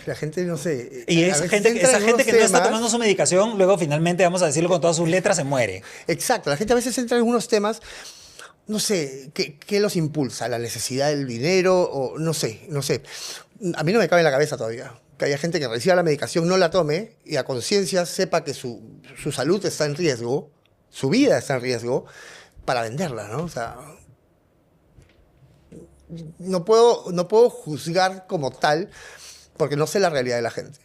La gente, no sé... Y a esa veces gente entra en que no unos está temas- tomando su medicación, luego finalmente, vamos a decirlo con todas sus letras, se muere. Exacto, la gente a veces entra en algunos temas, no sé, ¿qué los impulsa? ¿La necesidad del dinero? O no sé. A mí no me cabe en la cabeza todavía que haya gente que reciba la medicación, no la tome y a conciencia sepa que su salud está en riesgo, su vida está en riesgo, para venderla, ¿no? O sea, no puedo juzgar como tal porque no sé la realidad de la gente.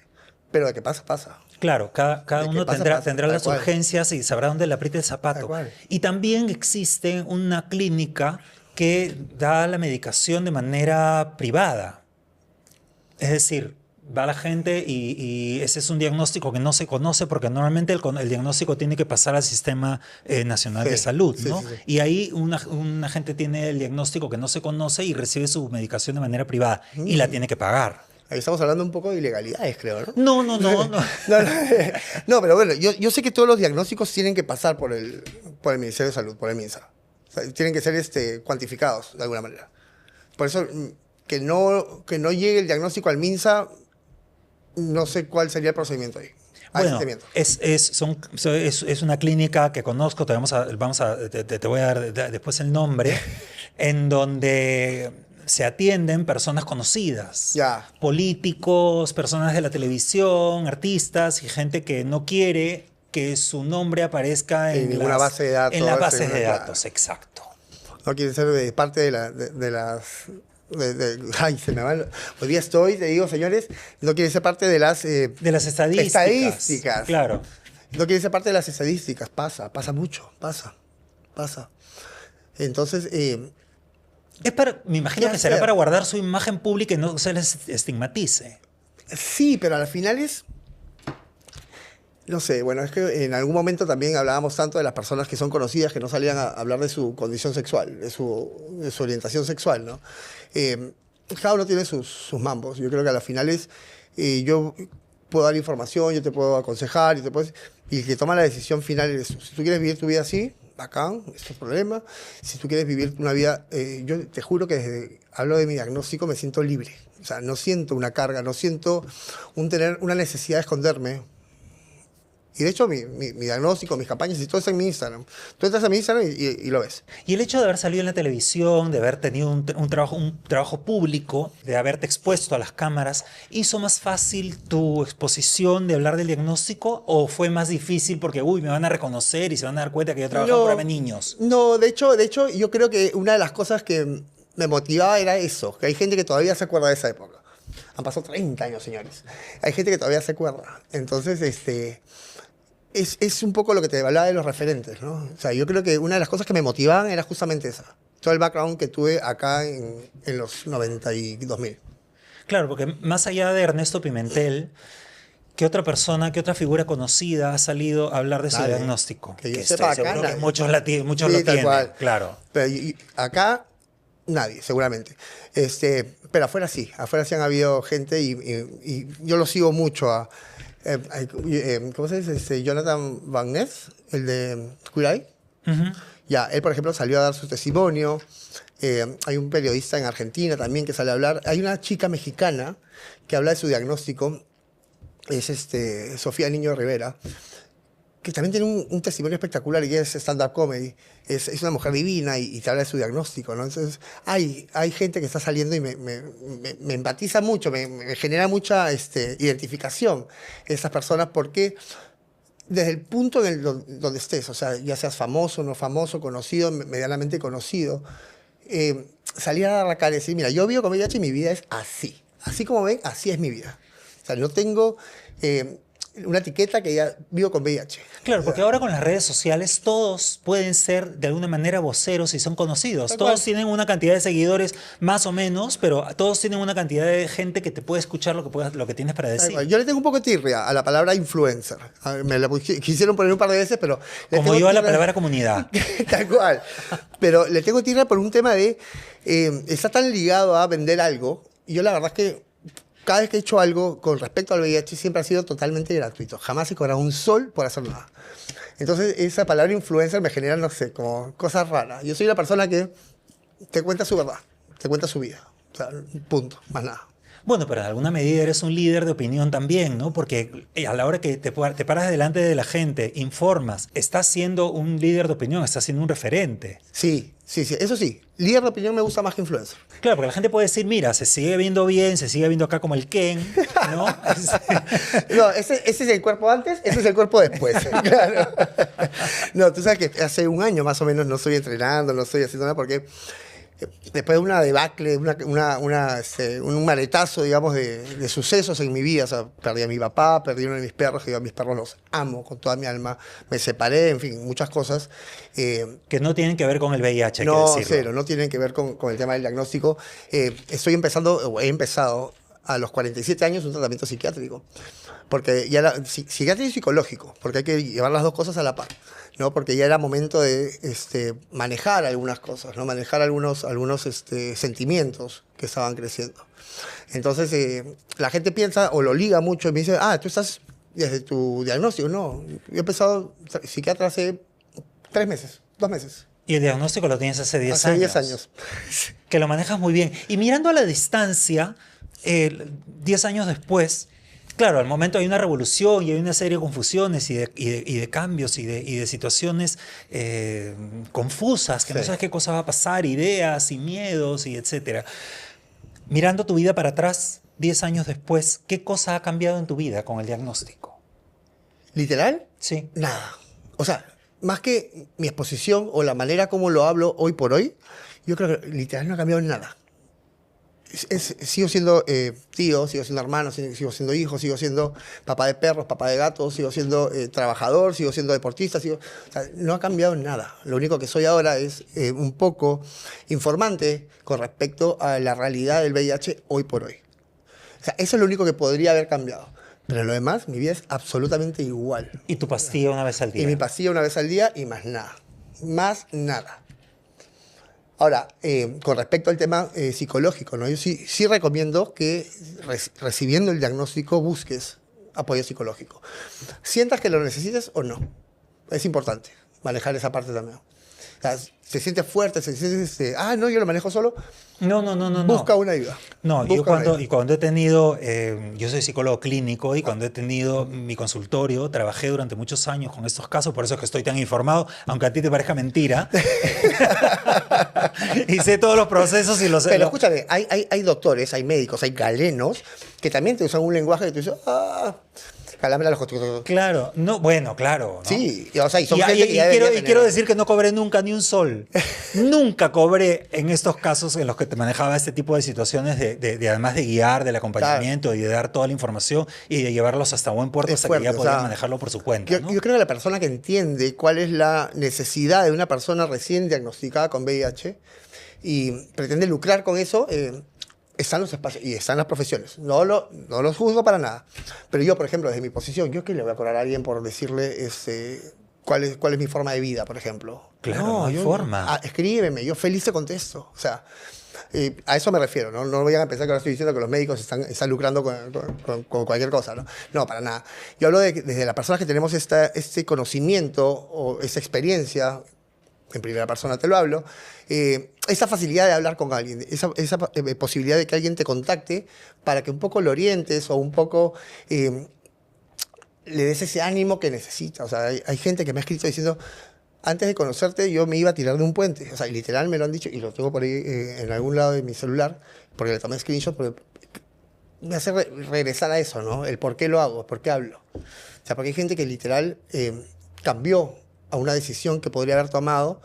Pero de qué pasa, pasa. Claro, cada De uno que pasa, tendrá pasa, las tal cual. urgencias y sabrá dónde le aprieta el zapato. Tal cual. Y también existe una clínica que da la medicación de manera privada. Es decir, va la gente y ese es un diagnóstico que no se conoce porque normalmente el diagnóstico tiene que pasar al Sistema Nacional Sí, de Salud, sí, ¿no? sí, sí. Y ahí una gente tiene el diagnóstico que no se conoce y recibe su medicación de manera privada y la tiene que pagar. Ahí estamos hablando un poco de ilegalidades, creo, ¿no? No. No, pero bueno, yo sé que todos los diagnósticos tienen que pasar por el Ministerio de Salud, por el MINSA. O sea, tienen que ser cuantificados de alguna manera. Por eso, que no llegue el diagnóstico al MINSA, no sé cuál sería el procedimiento ahí. Bueno, es una clínica que conozco, te voy a dar después el nombre, en donde se atienden personas conocidas, Ya. políticos, personas de la televisión, artistas y gente que no quiere que su nombre aparezca En ninguna base de datos, en las bases en de una- datos, exacto. No quieren ser de parte de las... ay, se me van. Hoy día te digo, señores, no quieren ser parte de las... De las estadísticas. Claro. No quiere ser parte de las estadísticas. Pasa mucho. Pasa. Entonces, Me imagino ¿Qué que será hacer? para guardar su imagen pública y no se les estigmatice. sí, pero al final es... No sé, bueno, es que en algún momento también hablábamos tanto de las personas que son conocidas que no salían a hablar de su condición sexual, de su orientación sexual, ¿no? Cada uno tiene sus mambos. Yo creo que a las finales yo puedo dar información, yo te puedo aconsejar, y el que toma la decisión final eres tú. Si tú quieres vivir tu vida así, bacán, es tu problema. Si tú quieres vivir una vida... yo te juro que desde hablo de mi diagnóstico me siento libre. O sea, no siento una carga, no siento tener una necesidad de esconderme. Y de hecho, mi diagnóstico, mis campañas y todo está en mi Instagram. Tú entras a mi Instagram y lo ves. Y el hecho de haber salido en la televisión, de haber tenido un trabajo público, de haberte expuesto a las cámaras, ¿hizo más fácil tu exposición de hablar del diagnóstico o fue más difícil porque, me van a reconocer y se van a dar cuenta que yo trabajo para niños? No, de hecho, yo creo que una de las cosas que me motivaba era eso, que hay gente que todavía se acuerda de esa época. Han pasado 30 años, señores. Hay gente que todavía se acuerda. Entonces, es un poco lo que te hablaba de los referentes, ¿no? O sea, yo creo que una de las cosas que me motivaban era justamente esa. Todo el background que tuve acá en los 92.000. Claro, porque más allá de Ernesto Pimentel, ¿qué otra persona, qué otra figura conocida ha salido a hablar de su Nadie. diagnóstico? Que yo estoy sepa acá, seguro que nadie. muchos Sí, lo tal tienen, cual. claro. Pero acá, nadie, seguramente. Pero afuera sí han habido gente y yo lo sigo mucho ¿cómo se dice? Jonathan Van Ness, el de Queer Eye. Ujú. Ya, él, por ejemplo, salió a dar su testimonio. Hay un periodista en Argentina también que sale a hablar. Hay una chica mexicana que habla de su diagnóstico. Es Sofía Niño Rivera, que también tiene un testimonio espectacular y es stand-up comedy. Es una mujer divina y te habla de su diagnóstico, ¿no? Entonces, hay gente que está saliendo y me empatiza mucho, me genera mucha identificación esas personas, porque desde el punto donde estés, o sea, ya seas famoso, no famoso, conocido, medianamente conocido, salir a dar la cara y decir, mira, yo vivo con VIH y mi vida es así. Así como ven, así es mi vida. O sea, no tengo una etiqueta que ya vivo con VIH. Claro, porque ahora con las redes sociales todos pueden ser de alguna manera voceros y son conocidos. Tal Todos cual. tienen una cantidad de seguidores más o menos, pero todos tienen una cantidad de gente que te puede escuchar lo que tienes para decir. Yo le tengo un poco de tirria a la palabra influencer. Me la quisieron poner un par de veces, pero... le Como tengo yo a la tirria. palabra comunidad. Tal cual. Pero le tengo tirria por un tema de... está tan ligado a vender algo. Y yo la verdad es que cada vez que he hecho algo con respecto al VIH siempre ha sido totalmente gratuito. Jamás he cobrado un sol por hacer nada. Entonces esa palabra influencer me genera, no sé, como cosas raras. Yo soy la persona que te cuenta su verdad, te cuenta su vida. O sea, punto, más nada. Bueno, pero en alguna medida eres un líder de opinión también, ¿no? Porque a la hora que te paras delante de la gente, informas, estás siendo un líder de opinión, estás siendo un referente. Sí, eso sí. Líder de opinión me gusta más que influencer. Claro, porque la gente puede decir, mira, se sigue viendo bien, se sigue viendo acá como el Ken, ¿no? No, ese es el cuerpo antes, ese es el cuerpo después. Claro. No, tú sabes que hace un año más o menos no estoy entrenando, no estoy haciendo nada porque después de una debacle, un maletazo, digamos, de sucesos en mi vida, o sea, perdí a mi papá, perdí uno de mis perros, que yo a mis perros los amo con toda mi alma, me separé, en fin, muchas cosas. Que no tienen que ver con el VIH, hay que No, decirlo. cero, no tienen que ver con el tema del diagnóstico. He empezado a los 47 años un tratamiento psiquiátrico, porque ya era psiquiátrico y psicológico, porque hay que llevar las dos cosas a la par, ¿no? Porque ya era momento de manejar algunas cosas, ¿no? Manejar algunos sentimientos que estaban creciendo. Entonces, la gente piensa o lo liga mucho y me dice, tú estás desde tu diagnóstico. No, yo he empezado psiquiatra hace 3 meses, 2 meses. Y el diagnóstico lo tienes hace 10 Hace años. 10 años. Que lo manejas muy bien. Y mirando a la distancia, 10 años después, claro, al momento hay una revolución y hay una serie de confusiones y de cambios y de situaciones confusas, que no Sí. sabes qué cosa va a pasar, ideas y miedos y etcétera. Mirando tu vida para atrás, 10 años después, ¿qué cosa ha cambiado en tu vida con el diagnóstico? ¿Literal? Sí. Nada. O sea, más que mi exposición o la manera como lo hablo hoy por hoy, yo creo que literal no ha cambiado nada. Sigo siendo tío, sigo siendo hermano, sigo siendo hijo, sigo siendo papá de perros, papá de gatos, sigo siendo trabajador, sigo siendo deportista, o sea, no ha cambiado nada. Lo único que soy ahora es un poco informante con respecto a la realidad del VIH hoy por hoy. O sea, eso es lo único que podría haber cambiado. Pero lo demás, mi vida es absolutamente igual. Y tu pastilla una vez al día. Y mi pastilla una vez al día y más nada. Más nada. Ahora, con respecto al tema psicológico, ¿no? Yo sí recomiendo que recibiendo el diagnóstico busques apoyo psicológico. Sientas que lo necesites o no. Es importante manejar esa parte también. O sea, se siente fuerte, se siente, no, yo lo manejo solo. No. Busca una ayuda. No, Busca una ayuda. cuando he tenido, yo soy psicólogo clínico y cuando he tenido mi consultorio, trabajé durante muchos años con estos casos, por eso es que estoy tan informado, aunque a ti te parezca mentira. Y sé todos los procesos y los... Pero escúchame, hay doctores, hay médicos, hay galenos que también te usan un lenguaje que tú dices, calámela los costos. Claro, no, bueno, claro. ¿no? Sí, o sea, y son gente que ya quiero, debería quiero tener- decir que no cobré nunca ni un sol. Nunca cobré en estos casos en los que te manejaba este tipo de situaciones de además de guiar, del acompañamiento y de dar toda la información y de llevarlos hasta buen puerto Es hasta fuerte, que ya o podían sea, manejarlo por su cuenta. Yo, ¿no? yo creo que la persona que entiende cuál es la necesidad de una persona recién diagnosticada con VIH y pretende lucrar con eso, están los espacios y están las profesiones. No los juzgo para nada. Pero yo, por ejemplo, desde mi posición, ¿yo qué le voy a cobrar a alguien por decirle cuál es mi forma de vida, por ejemplo? Claro, no hay forma. Escríbeme, yo feliz te contesto. O sea, a eso me refiero, ¿no? No vayan a pensar que ahora estoy diciendo que los médicos están lucrando con cualquier cosa, ¿no? No, para nada. Yo hablo desde las personas que tenemos este conocimiento o esta experiencia en primera persona te lo hablo, esa facilidad de hablar con alguien, esa posibilidad de que alguien te contacte para que un poco lo orientes o un poco le des ese ánimo que necesita. O sea, hay gente que me ha escrito diciendo, antes de conocerte yo me iba a tirar de un puente. O sea, literal me lo han dicho y lo tengo por ahí en algún lado de mi celular, porque le tomé screenshot, porque me hace regresar a eso, ¿no? El por qué lo hago, por qué hablo. O sea, porque hay gente que literal cambió a una decisión que podría haber tomado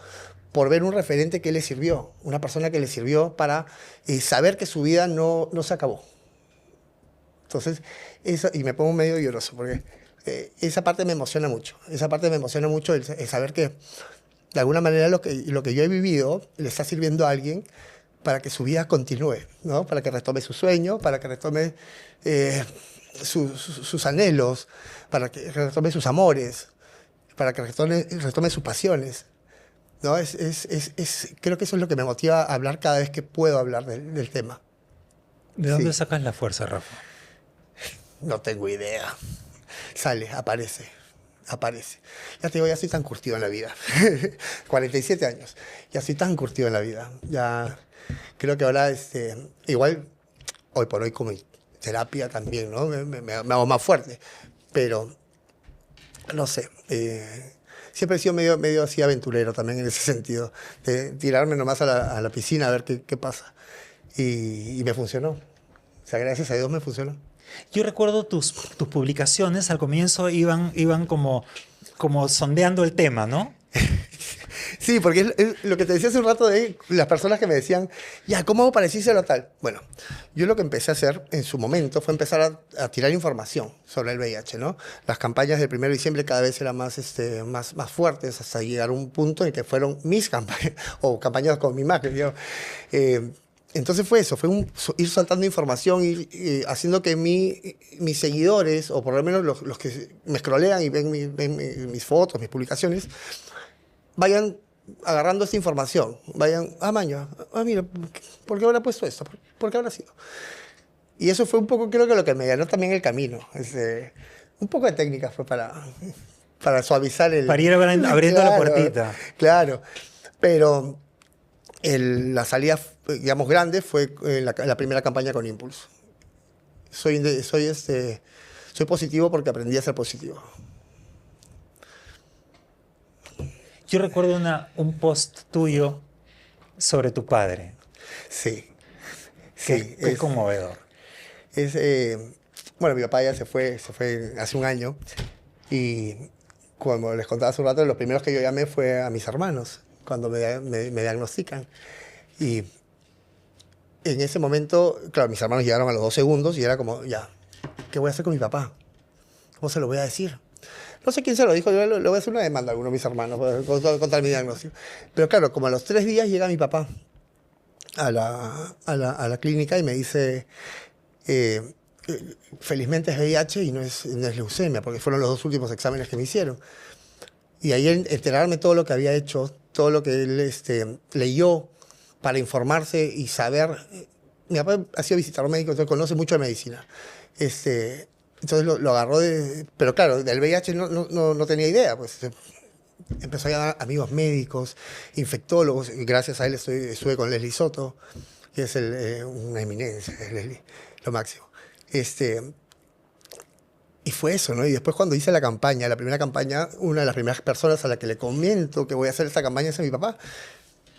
por ver un referente que le sirvió, una persona que le sirvió para saber que su vida no se acabó. Entonces, eso, y me pongo medio lloroso, porque esa parte me emociona mucho. Esa parte me emociona mucho el saber que, de alguna manera, lo que yo he vivido le está sirviendo a alguien para que su vida continúe, ¿no? Para que retome su sueño, para que retome sus anhelos, para que retome sus amores, para que retome sus pasiones, ¿no? Creo que eso es lo que me motiva a hablar cada vez que puedo hablar del tema. ¿De dónde Sí. sacas la fuerza, Rafa? No tengo idea. Sale, aparece. Ya te digo, ya estoy tan curtido en la vida. 47 años. Ya estoy tan curtido en la vida. Ya creo que ahora, igual, hoy por hoy como terapia también, ¿no? Me hago más fuerte. Pero, no sé. Siempre he sido medio así aventurero también en ese sentido. De tirarme nomás a la piscina a ver qué pasa. Y me funcionó. O sea, gracias a Dios me funcionó. Yo recuerdo tus publicaciones al comienzo iban como sondeando el tema, ¿no? Sí, porque es lo que te decía hace un rato de las personas que me decían, ya, ¿cómo hago para decírselo a tal? Bueno, yo lo que empecé a hacer en su momento fue empezar a tirar información sobre el VIH, ¿no? Las campañas del 1 de diciembre cada vez eran más fuertes hasta llegar a un punto en que fueron mis campañas, o campañas con mi imagen, digamos. Entonces fue eso, ir soltando información, ir haciendo que mis seguidores, o por lo menos los que me scrollean y ven mis fotos, mis publicaciones, vayan agarrando esta información, vayan, maña, mira, ¿por qué habrá puesto esto? ¿Por qué habrá sido? Y eso fue un poco, creo que lo que me ganó también el camino. Un poco de técnica fue para suavizar el... Para ir abriendo claro, la puertita. Claro, pero la salida, digamos, grande fue la primera campaña con Impulse. Soy positivo porque aprendí a ser positivo. Yo recuerdo un post tuyo sobre tu padre. Sí. Qué conmovedor. Bueno, mi papá ya se fue hace un año y como les contaba hace un rato, los primeros que yo llamé fue a mis hermanos cuando me diagnostican. Y en ese momento, claro, mis hermanos llegaron a los 2 segundos y era como, ya, ¿qué voy a hacer con mi papá? ¿Cómo se lo voy a decir? No sé quién se lo dijo, yo le voy a hacer una demanda a alguno de mis hermanos contra mi diagnóstico. Pero claro, como a los 3 días llega mi papá a la clínica y me dice, felizmente es VIH y no es leucemia, porque fueron los 2 últimos exámenes que me hicieron. Y ahí enterarme todo lo que había hecho, todo lo que él leyó para informarse y saber. Mi papá ha sido visitador médico, entonces conoce mucho de medicina. Entonces lo agarró pero claro, del VIH no tenía idea, pues empezó a llamar amigos médicos, infectólogos, y gracias a él estuve con Leslie Soto, que es una eminencia, Leslie, lo máximo. Y fue eso, ¿no? Y después cuando hice la primera campaña, una de las primeras personas a la que le comento que voy a hacer esta campaña es a mi papá.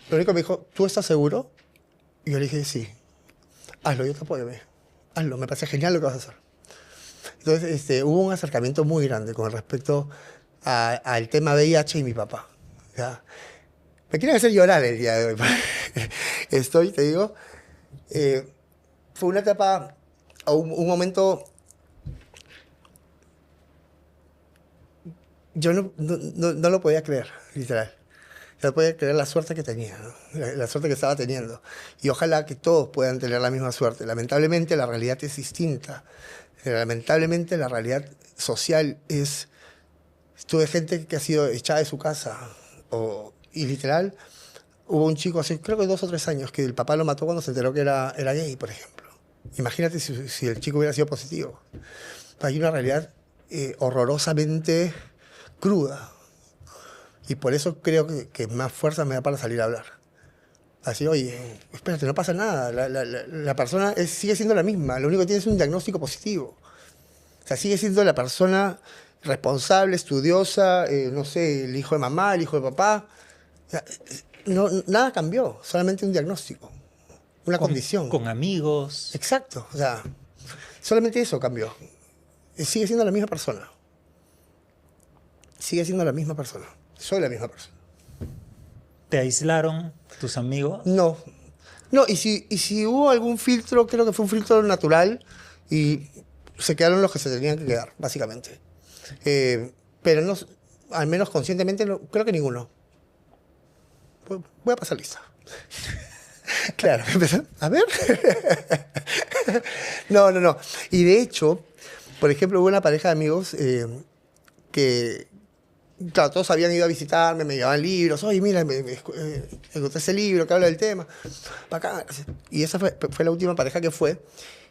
Lo único que me dijo, ¿tú estás seguro? Y yo le dije, sí. Hazlo, yo te apoyo, hazlo, me parece genial lo que vas a hacer. Entonces hubo un acercamiento muy grande con respecto al tema VIH y mi papá. ¿Ya? Me quieren hacer llorar el día de hoy. Te digo, fue una etapa, un momento, yo no lo podía creer, literal. No podía creer la suerte que tenía, ¿no? La suerte que estaba teniendo. Y ojalá que todos puedan tener la misma suerte. Lamentablemente la realidad es distinta. Lamentablemente la realidad social es... Tuve gente que ha sido echada de su casa. Y literal, hubo un chico hace creo que 2 o 3 años que el papá lo mató cuando se enteró que era gay, por ejemplo. Imagínate si el chico hubiera sido positivo. Hay una realidad horrorosamente cruda. Y por eso creo que más fuerza me da para salir a hablar. Así, oye, espérate, no pasa nada. La persona sigue siendo la misma. Lo único que tiene es un diagnóstico positivo. O sea, sigue siendo la persona responsable, estudiosa, no sé, el hijo de mamá, el hijo de papá. O sea, no, nada cambió, solamente un diagnóstico, una condición. Con amigos. Exacto, o sea, solamente eso cambió. Sigue siendo la misma persona. Sigue siendo la misma persona. Soy la misma persona. ¿Te aislaron tus amigos? No. No, y si hubo algún filtro, creo que fue un filtro natural y se quedaron los que se tenían que quedar, básicamente. Pero no, al menos conscientemente, no, creo que ninguno. Voy a pasar lista. Claro, a ver. No. Y de hecho, por ejemplo, hubo una pareja de amigos que, claro, todos habían ido a visitarme, me llevaban libros. Oye, mira, encontré ese libro que habla del tema. Bacán. Y esa fue la última pareja que fue.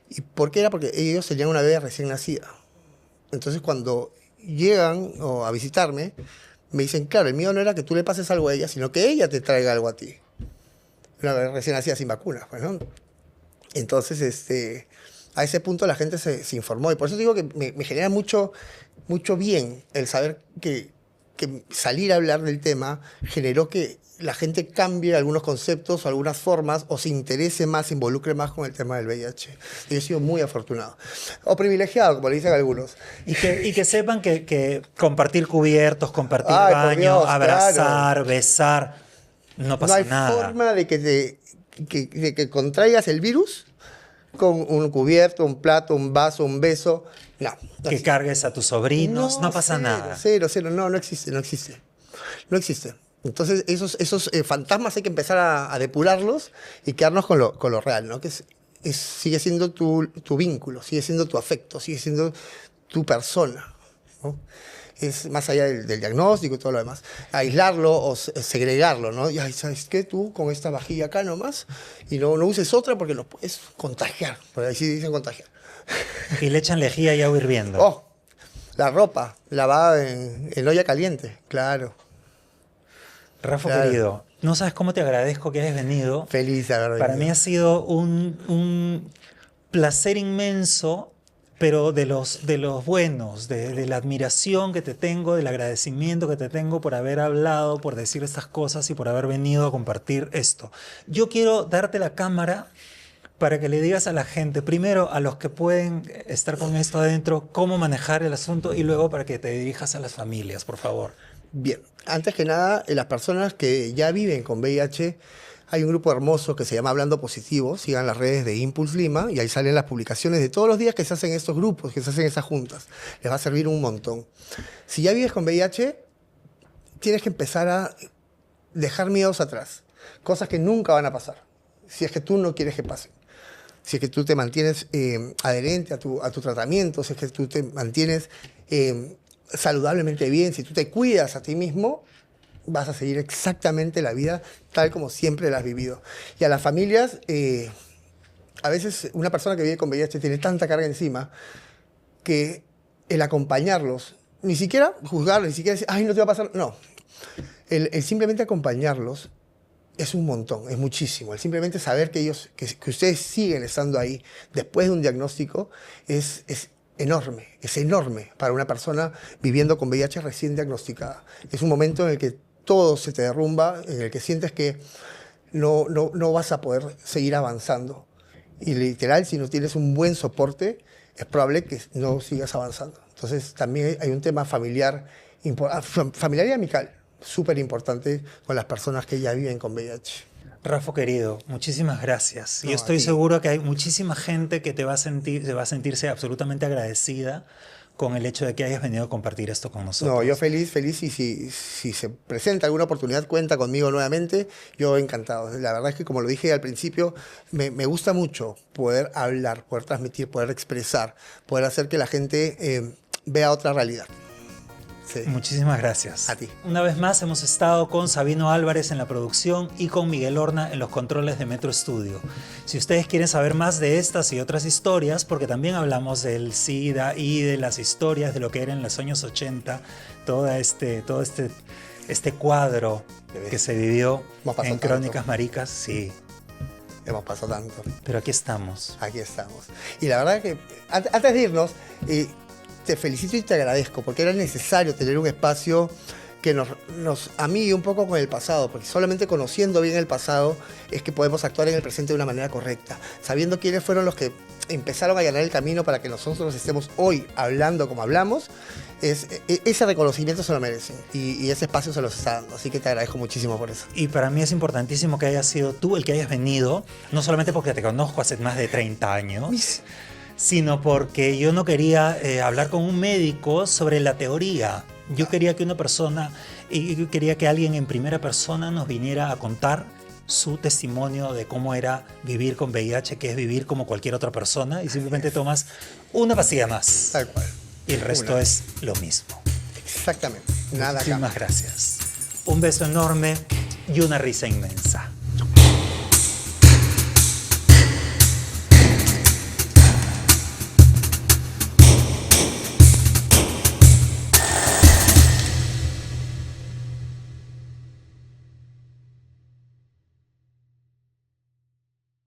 ¿Y por qué era? Porque ellos tenían una bebé recién nacida. Entonces, cuando llegan a visitarme, me dicen, claro, el mío no era que tú le pases algo a ella, sino que ella te traiga algo a ti. Una bebé recién nacida sin vacunas, pues, ¿no? Entonces, a ese punto la gente se informó. Y por eso digo que me genera mucho bien el saber que salir a hablar del tema generó que la gente cambie algunos conceptos o algunas formas o se interese más, se involucre más con el tema del VIH. Yo he sido muy afortunado. O privilegiado, como le dicen algunos. Y que sepan que compartir cubiertos, compartir Ay, por baño, Dios, abrazar, claro. besar, no pasa No hay nada. forma de de que contraigas el virus con un cubierto, un plato, un vaso, un beso. No. Que cargues a tus sobrinos, no pasa nada. Cero. No existe. No existe. Entonces, esos fantasmas hay que empezar a depurarlos y quedarnos con lo real, ¿no? Que sigue siendo tu vínculo, sigue siendo tu afecto, sigue siendo tu persona, ¿no? Es más allá del diagnóstico y todo lo demás. Aislarlo o segregarlo, ¿no? Y, ay, ¿sabes qué? Tú con esta vajilla acá nomás y no uses otra porque lo puedes contagiar. Por ahí sí dicen contagiar. Y le echan lejía y agua hirviendo. Oh, la ropa lavada en olla caliente, claro. Rafa, claro. querido, no sabes cómo te agradezco que hayas venido. Feliz de haber venido. Para mí ha sido un placer inmenso, pero de los buenos, de la admiración que te tengo, del agradecimiento que te tengo por haber hablado, por decir estas cosas y por haber venido a compartir esto. Yo quiero darte la cámara para que le digas a la gente, primero a los que pueden estar con esto adentro, cómo manejar el asunto y luego para que te dirijas a las familias, por favor. Bien, antes que nada, las personas que ya viven con VIH, hay un grupo hermoso que se llama Hablando Positivo, sigan las redes de Impulse Lima y ahí salen las publicaciones de todos los días que se hacen estos grupos, que se hacen esas juntas. Les va a servir un montón. Si ya vives con VIH, tienes que empezar a dejar miedos atrás, cosas que nunca van a pasar, si es que tú no quieres que pasen. Si es que tú te mantienes adherente a tu tratamiento, si es que tú te mantienes saludablemente bien, si tú te cuidas a ti mismo, vas a seguir exactamente la vida tal como siempre la has vivido. Y a las familias, a veces una persona que vive con VIH tiene tanta carga encima que el acompañarlos, ni siquiera juzgarlos, ni siquiera decir, ay, no te va a pasar, no. El simplemente acompañarlos es un montón, es muchísimo. El simplemente saber que ustedes siguen estando ahí después de un diagnóstico es enorme para una persona viviendo con VIH recién diagnosticada. Es un momento en el que todo se te derrumba, en el que sientes que no vas a poder seguir avanzando. Y literal, si no tienes un buen soporte, es probable que no sigas avanzando. Entonces también hay un tema familiar y amical súper importante con las personas que ya viven con VIH. Rafa, querido, muchísimas gracias. No, Yo estoy a ti. seguro que hay muchísima gente que se va a sentirse absolutamente agradecida con el hecho de que hayas venido a compartir esto con nosotros. No, yo feliz y si se presenta alguna oportunidad, cuenta conmigo nuevamente, yo encantado. La verdad es que, como lo dije al principio, me gusta mucho poder hablar, poder transmitir, poder expresar, poder hacer que la gente vea otra realidad. Sí. Muchísimas gracias. A ti. Una vez más hemos estado con Sabino Álvarez en la producción y con Miguel Horna en los controles de Metro Studio. Si ustedes quieren saber más de estas y otras historias, porque también hablamos del SIDA y de las historias de lo que era en los años 80, todo este este cuadro que se vivió Hemos pasado en tanto. Crónicas Maricas, sí. Hemos pasado tanto. Pero aquí estamos. Aquí estamos. Y la verdad que antes de irnos, te felicito y te agradezco porque era necesario tener un espacio que nos amigue un poco con el pasado, porque solamente conociendo bien el pasado es que podemos actuar en el presente de una manera correcta, sabiendo quiénes fueron los que empezaron a allanar el camino para que nosotros estemos hoy hablando como hablamos. Ese reconocimiento se lo merecen y ese espacio se los está dando, así que te agradezco muchísimo por eso. Y para mí es importantísimo que hayas sido tú el que hayas venido, no solamente porque te conozco hace más de 30 años, sino porque yo no quería hablar con un médico sobre la teoría. Yo quería que una persona, y yo quería que alguien en primera persona nos viniera a contar su testimonio de cómo era vivir con VIH, que es vivir como cualquier otra persona, y simplemente tomas una pastilla más. Tal cual. Y el resto es lo mismo. Exactamente. Nada cambia. Muchísimas gracias. Un beso enorme y una risa inmensa.